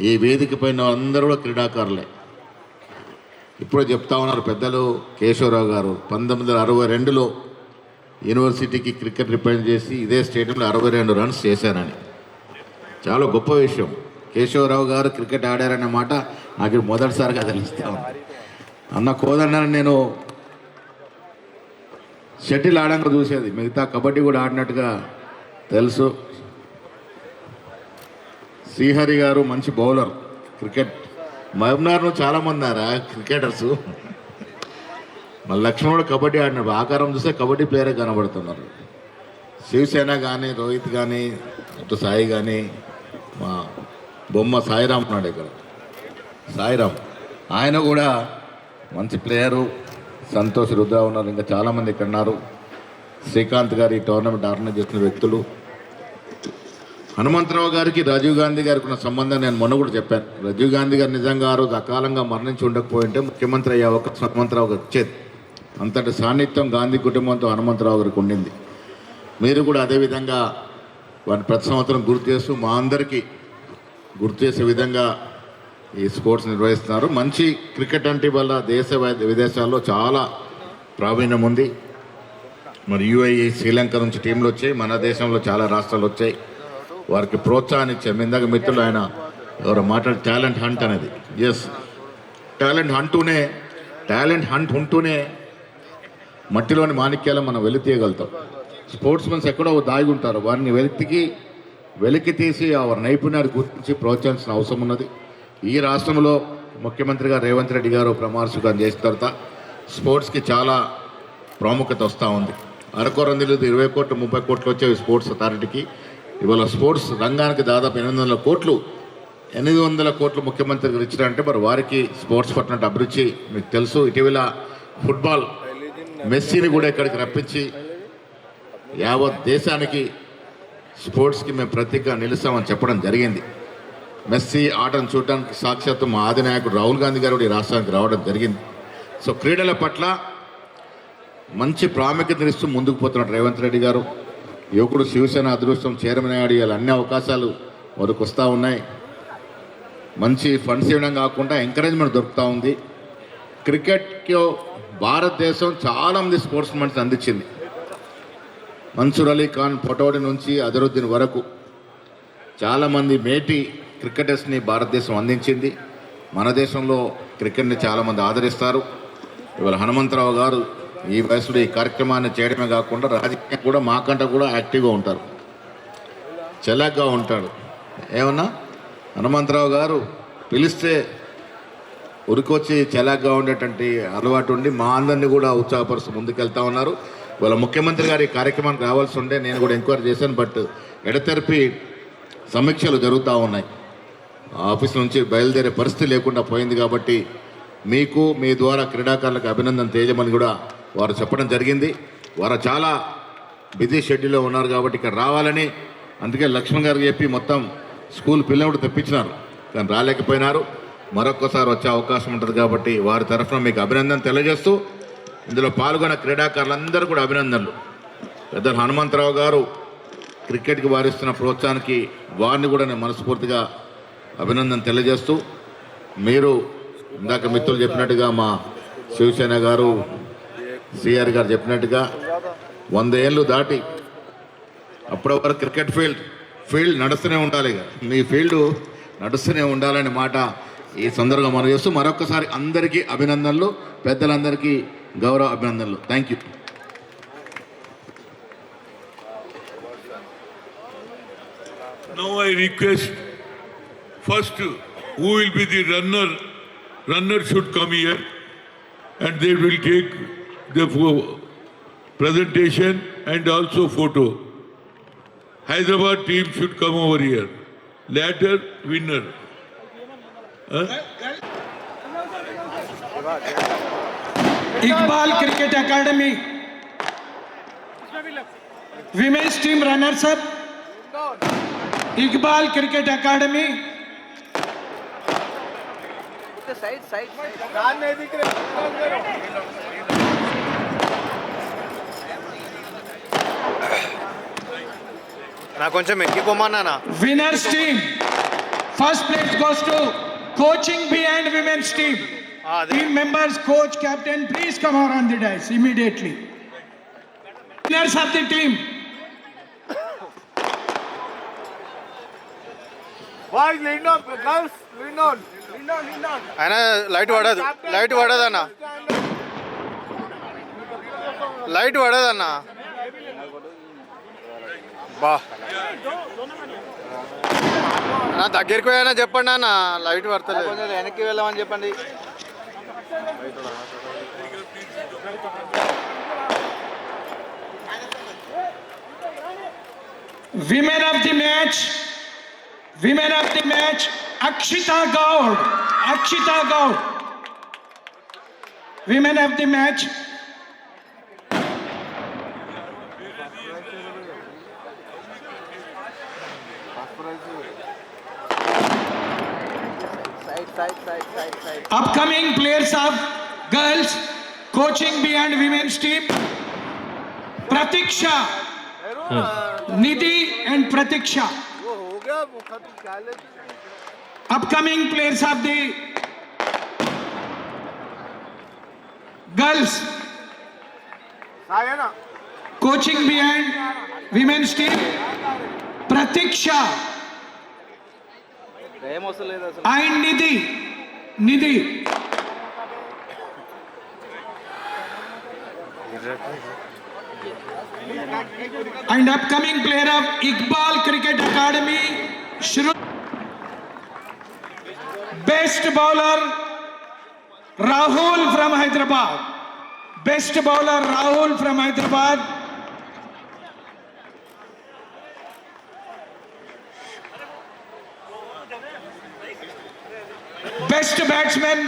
ఈ వేదిక పైన అందరూ కూడా క్రీడాకారులే. ఇప్పుడే చెప్తా ఉన్నారు పెద్దలు కేశవరావు గారు 1962లో యూనివర్సిటీకి క్రికెట్ రిప్రజెంట్ చేసి ఇదే స్టేడియంలో 62 రన్స్ చేశానని. చాలా గొప్ప విషయం. కేశవరావు గారు క్రికెట్ ఆడారనే మాట నాకు మొదటిసారిగా తెలుస్తా ఉంది. అన్న కోదన్నని నేను షటిల్ ఆడంగా చూసేది, మిగతా కబడ్డీ కూడా ఆడినట్టుగా తెలుసు. శ్రీహరి గారు మంచి బౌలర్. క్రికెట్ మహబూబ్నగర్లో చాలామంది ఉన్నారా క్రికెటర్సు. మళ్ళీ లక్ష్మణుడు కబడ్డీ ఆడినాడు. ఆకారం చూస్తే కబడ్డీ ప్లేయరే కనబడుతున్నారు. శివసేన కానీ, రోహిత్ కానీ, అటు సాయి కానీ, మా బొమ్మ సాయిరామ్ ఉన్నాడు ఇక్కడ, సాయిరామ్ ఆయన కూడా మంచి ప్లేయరు. సంతోష్ రుద్ర ఉన్నారు, ఇంకా చాలామంది ఇక్కడ ఉన్నారు. శ్రీకాంత్ గారు ఈ టోర్నమెంట్ ఆర్గనైజ్ చేసిన వ్యక్తులు. హనుమంతరావు గారికి రాజీవ్ గాంధీ గారికి ఉన్న సంబంధం నేను మొన్న కూడా చెప్పాను. రాజీవ్ గాంధీ గారు నిజంగా ఆ రోజు అకాలంగా మరణించి ఉండకపోయింటే ముఖ్యమంత్రి అయ్యే అవకాశం హనుమంతరావు గారికి వచ్చేది. అంతటి సాన్నిధ్యం గాంధీ కుటుంబంతో హనుమంతరావు గారికి ఉండింది. మీరు కూడా అదేవిధంగా వారిని ప్రతి సంవత్సరం గుర్తు చేస్తూ మా అందరికీ గుర్తు చేసే విధంగా ఈ స్పోర్ట్స్ నిర్వహిస్తున్నారు. మంచి క్రికెట్ అంటే వల్ల దేశ విదేశాల్లో చాలా ప్రావీణ్యం ఉంది. మరి యుఏఈ, శ్రీలంక నుంచి టీంలు వచ్చాయి, మన దేశంలో చాలా రాష్ట్రాలు వచ్చాయి. వారికి ప్రోత్సాహాన్ని ఇచ్చాము. ఇందాక మిత్రులు ఆయన ఎవరో మాట్లాడి టాలెంట్ హంట్ అనేది. ఎస్, టాలెంట్ హంట్ ఉంటూనే మట్టిలోని మాణిక్యాలను మనం వెలితీయగలుగుతాం. స్పోర్ట్స్ మెన్స్ ఎక్కడో దాగి ఉంటారు, వారిని వెలికి తీసి వారి నైపుణ్యాన్ని గుర్తించి ప్రోత్సహించిన అవసరం ఉన్నది. ఈ రాష్ట్రంలో ముఖ్యమంత్రి గారు రేవంత్ రెడ్డి గారు ప్రమాణ స్వీకారం చేసిన తర్వాత స్పోర్ట్స్కి చాలా ప్రాముఖ్యత వస్తూ ఉంది. అరకొర నిధులు 20 కోట్లు 30 కోట్లు వచ్చేవి స్పోర్ట్స్ అథారిటీకి. ఇవాళ స్పోర్ట్స్ రంగానికి దాదాపు 800 కోట్లు ముఖ్యమంత్రి గారు ఇచ్చారంటే మరి వారికి స్పోర్ట్స్ పట్ల అభిరుచి మీకు తెలుసు. ఇటీవల ఫుట్బాల్ మెస్సీని కూడా ఇక్కడికి రప్పించి యావత్ దేశానికి స్పోర్ట్స్కి మేము ప్రతీకగా నిలుస్తామని చెప్పడం జరిగింది. మెస్సీ ఆటను చూడడానికి సాక్షాత్తు మా అధినాయకుడు రాహుల్ గాంధీ గారు ఈ రాష్ట్రానికి రావడం జరిగింది. సో క్రీడల పట్ల మంచి ప్రాముఖ్యత ఇస్తూ ముందుకు పోతున్నాడు రేవంత్ రెడ్డి గారు. యువకుడు శివసేన అదృష్టం చైర్మన్ అయ్యాడు. ఇవాళ అన్ని అవకాశాలు వరకు వస్తూ ఉన్నాయి. మంచి ఫండ్స్ ఇవ్వడం కాకుండా ఎంకరేజ్మెంట్ దొరుకుతూ ఉంది. క్రికెట్కి భారతదేశం చాలామంది స్పోర్ట్స్ మెన్స్ అందించింది. మన్సూర్ అలీ ఖాన్ పటోడి నుంచి అజరుద్దీన్ వరకు చాలామంది మేటి క్రికెటర్స్ని భారతదేశం అందించింది. మన దేశంలో క్రికెట్ని చాలామంది ఆదరిస్తారు. ఇవాళ హనుమంతరావు గారు ఈ వయసులో ఈ కార్యక్రమాన్ని చేయడమే కాకుండా రాజకీయం కూడా మాకంటే కూడా యాక్టివ్గా ఉంటారు, చలాగ్గా ఉంటాడు. ఏమన్నా హనుమంతరావు గారు పిలిస్తే ఉరికొచ్చి చలాగ్గా ఉండేటువంటి అలవాటు ఉండి మా అందరినీ కూడా ఉత్సాహపరుస్తూ ముందుకెళ్తా ఉన్నారు. వాళ్ళ ముఖ్యమంత్రి గారు ఈ కార్యక్రమానికి రావాల్సి ఉండే నేను కూడా ఎంక్వైరీ చేశాను, బట్ ఎడతెరిపి సమీక్షలు జరుగుతూ ఉన్నాయి. ఆఫీస్ నుంచి బయలుదేరే పరిస్థితి లేకుండా పోయింది. కాబట్టి మీకు మీ ద్వారా క్రీడాకారులకు అభినందన తేజమని కూడా వారు చెప్పడం జరిగింది. వారు చాలా బిజీ షెడ్యూల్లో ఉన్నారు కాబట్టి ఇక్కడ రావాలని అందుకే లక్ష్మణ్ గారికి చెప్పి మొత్తం స్కూల్ పిల్లలు తెప్పించినారు, కానీ రాలేకపోయినారు. మరొక్కసారి వచ్చే అవకాశం ఉంటుంది కాబట్టి వారి తరఫున మీకు అభినందన తెలియజేస్తూ ఇందులో పాల్గొన్న క్రీడాకారులందరూ కూడా అభినందనలు. పెద్ద హనుమంతరావు గారు క్రికెట్కి వారిస్తున్న ప్రోత్సాహానికి వారిని కూడా నేను మనస్ఫూర్తిగా అభినందన తెలియజేస్తూ, మీరు ఇందాక మిత్రులు చెప్పినట్టుగా మా శివసేన గారు సిఆర్ గారు చెప్పినట్టుగా 100 ఏళ్ళు దాటి అప్పటి వరకు క్రికెట్ ఫీల్డ్ నడుస్తూనే ఉండాలి, మీ ఫీల్డ్ నడుస్తూనే ఉండాలనే మాట ఈ సందర్భంగా మనం చేస్తూ మరొకసారి అందరికీ అభినందనలు, పెద్దలందరికీ గౌరవ అభినందనలు. Thank you. Now I request first who will be the runner should come here and they will take the presentation and also photo. Hyderabad team should come over here. Later winner. Iqbal Cricket Academy Women's team runners up. Iqbal Cricket Academy. Winners team. First place goes to Coaching Behind Women's team. Team members, coach, captain, please come out on the dais immediately. Winners of the team. Boys, lean on, girls, lean on. అయినా light పడదన్నా, light పడదన్నా. బా నా దగ్గరికి పోయినా చెప్పండి అన్న, light పడతలేదు. వెనక్కి వెళ్ళమని చెప్పండి. Women of the match. Akshita Gaud. Women of the match. Upcoming players of girls Coaching Behind Women's team. Pratiksha, Nidhi and Pratiksha. Upcoming players of the girls Coaching Behind Women's team. Pratiksha and Nidhi. And upcoming player of Iqbal Cricket Academy, Best bowler Rahul from Hyderabad. Best bowler Rahul from Hyderabad. Best batsman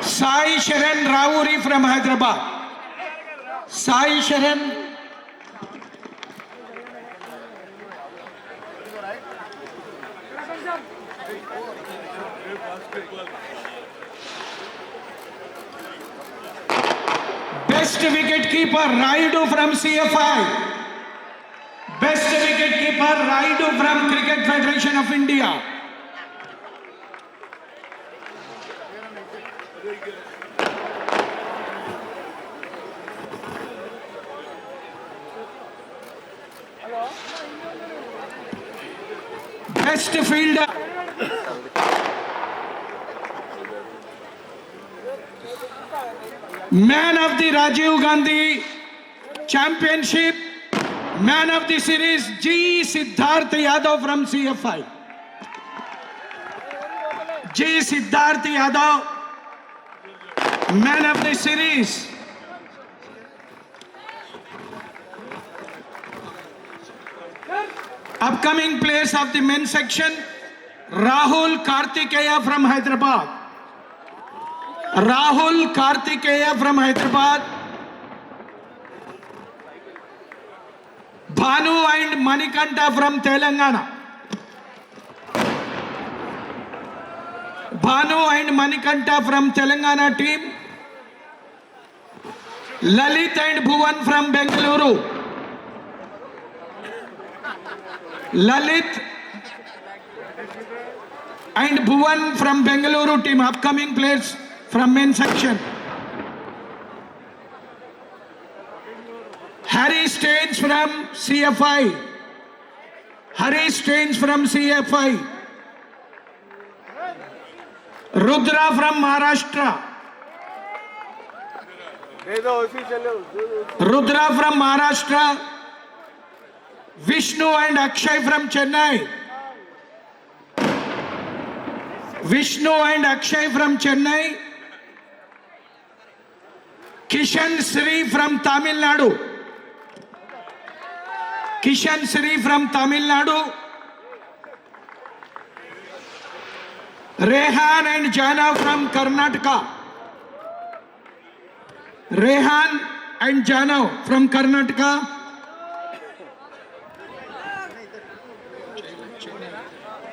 Sai Sharan Rauri from Hyderabad. Sai Sharan. Best wicket keeper Raidu from CFI. Best wicket keeper Raidu from Cricket Federation of India. Best fielder Man of the Rajiv Gandhi Championship, Man of the Series G. Siddharth Yadav from CFI. G. Siddharth Yadav, Man of the Series. Upcoming players of the men's section, Rahul Kartikeya from Hyderabad. Rahul Kartikeya from Hyderabad. Bhanu and Manikanta from Telangana. Bhanu and Manikanta from Telangana team. Lalit and Bhuvan from Bengaluru. Lalit and Bhuvan from Bengaluru team, upcoming players from men's section. Harry Staines from CFI. Harry Staines from CFI. Rudra from Maharashtra. Rudra from Maharashtra. Vishnu and Akshay from Chennai. Vishnu and Akshay from Chennai. Kishan Sri from Tamil Nadu. Kishan Sri from Tamil Nadu. Rehan and Jana from Karnataka. Rehan and Jana from Karnataka.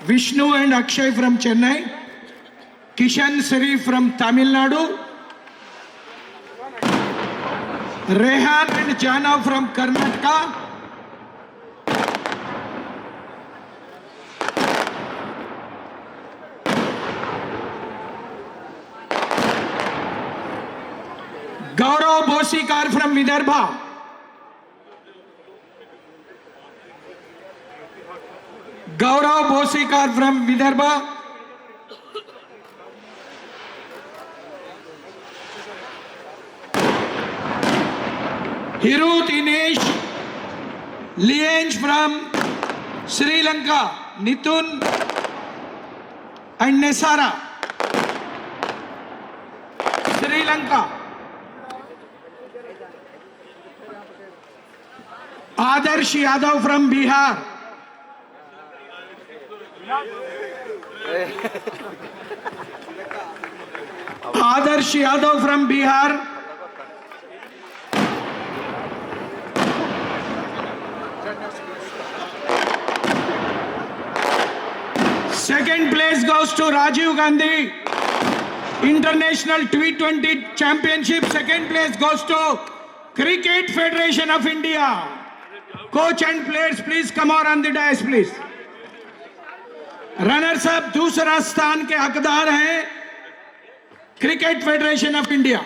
Vishnu and Akshay from Chennai. Kishan Sri from Tamil Nadu. Rehan and Jana from Karnataka. Gaurav Bosikar from Vidarbha. Gaurav Bosikar from Vidarbha. Hiru Dinesh Lienj from Sri Lanka. Nithun and Nesara. Sri Lanka. Adarsh Yadav from Bihar. Adarsh Yadav from Bihar. Second place goes to Rajiv Gandhi International T20 Championship. Second place goes to Cricket Federation of India. Coach and players, please come on the dais, please. Runners up दूसरा स्थान के हकदार हैं cricket federation of India.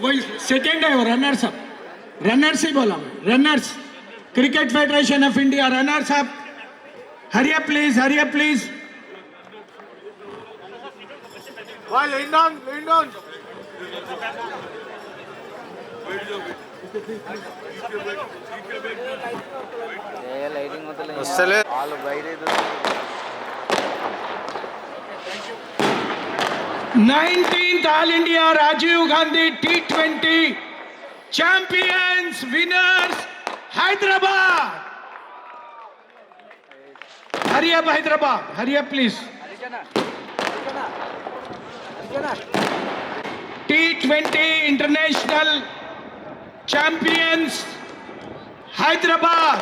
वही second है वो runners up. Runners ही बोला मैं. Runners cricket federation of India runners up. हरिया प्लीज, हरिया प्लीज. వస్తలే వాళ్ళు బయట 19th All India Rajiv Gandhi T20 Champions winners Hyderabad. Hurry up Hyderabad. Hurry up please. T20 International Champions Hyderabad.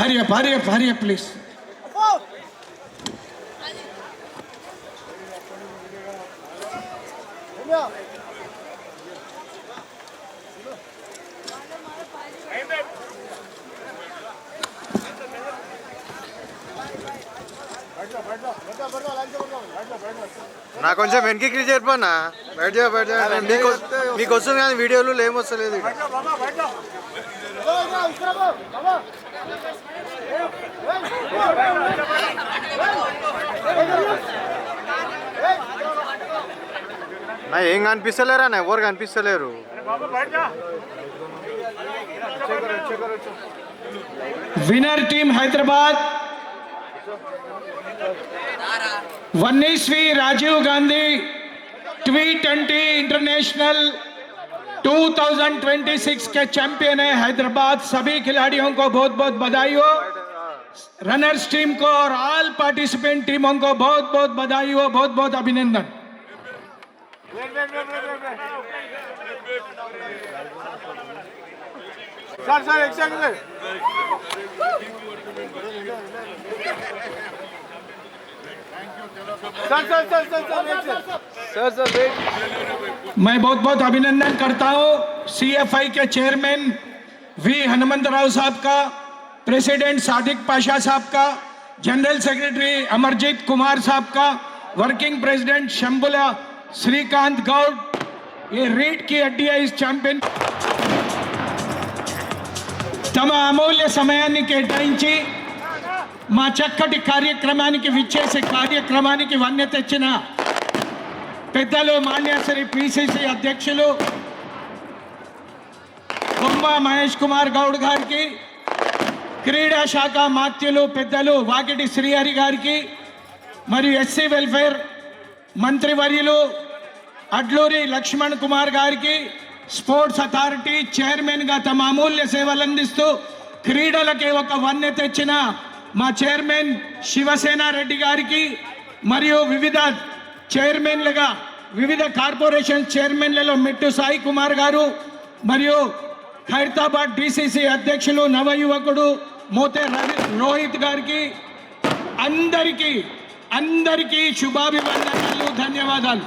Hurry up please. నా కొంచెం వెనక్కి చేరిపోనా. మీకు వస్తుంది కానీ వీడియోలు ఏమొస్తలేదు. ఏం కనిపిస్తలేరా? ఎవరు కనిపిస్తలేరు. विनर टीम हैदराबाद 19वीं राजीव गांधी T20 इंटरनेशनल 2026 के चैंपियन है हैदराबाद. सभी खिलाड़ियों को बहुत बहुत बधाई हो. रनर्स टीम को और ऑल पार्टिसिपेंट टीमों को बहुत बहुत बधाई हो, बहुत बहुत अभिनंदन. मैं बहुत बहुत अभिनंदन करता हूं CFI के चेयरमैन V हनुमंतराव साहब का, प्रेसिडेंट सादिक पाशा साहब का, जनरल सेक्रेटरी अमरजीत कुमार साहब का, वर्किंग प्रेसिडेंट शंभुला श्रीकांत गौड़. ये रीड की हड्डी है इस चैंपियन. తమ అమూల్య సమయాన్ని కేటాయించి మా చక్కటి కార్యక్రమానికి విచ్చేసి కార్యక్రమానికి వన్నె తెచ్చిన పెద్దలు మాన్యశ్రీ పిసిసి అధ్యక్షులు బొమ్మ మహేష్ కుమార్ గౌడ్ గారికి, క్రీడా శాఖ మాత్యులు పెద్దలు వాకిటి శ్రీహరి గారికి, మరియు ఎస్సీ వెల్ఫేర్ మంత్రివర్యులు అడ్లూరి లక్ష్మణ్ కుమార్ గారికి, స్పోర్ట్స్ అథారిటీ చైర్మన్గా తమ అమూల్య సేవలు అందిస్తూ క్రీడలకి ఒక వన్నె తెచ్చిన మా చైర్మన్ శివసేన రెడ్డి గారికి, మరియు వివిధ చైర్మన్లుగా వివిధ కార్పొరేషన్ చైర్మన్లలో మెట్టు సాయి కుమార్ గారు, మరియు ఖైరతాబాద్ డిసిసి అధ్యక్షులు నవ యువకుడు మోతే రోహిత్ గారికి, అందరికీ శుభాభివందనాలు, ధన్యవాదాలు.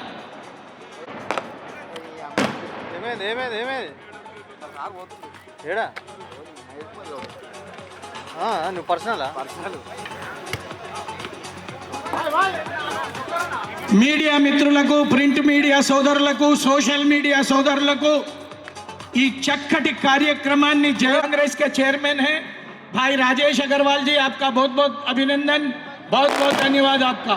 ఏడా నువ్వు పర్సనల్ మీడియా మిత్రులకు, ప్రింట్ మీడియా సోదరులకు, సోషల్ మీడియా సోదరులకు ఈ చక్కటి కార్యక్రమాన్ని कांग्रेस के चेयरमैन है भाई राजेश अग्रवाल जी, आपका बहुत बहुत अभिनंदन, बहुत बहुत धन्यवाद आपका.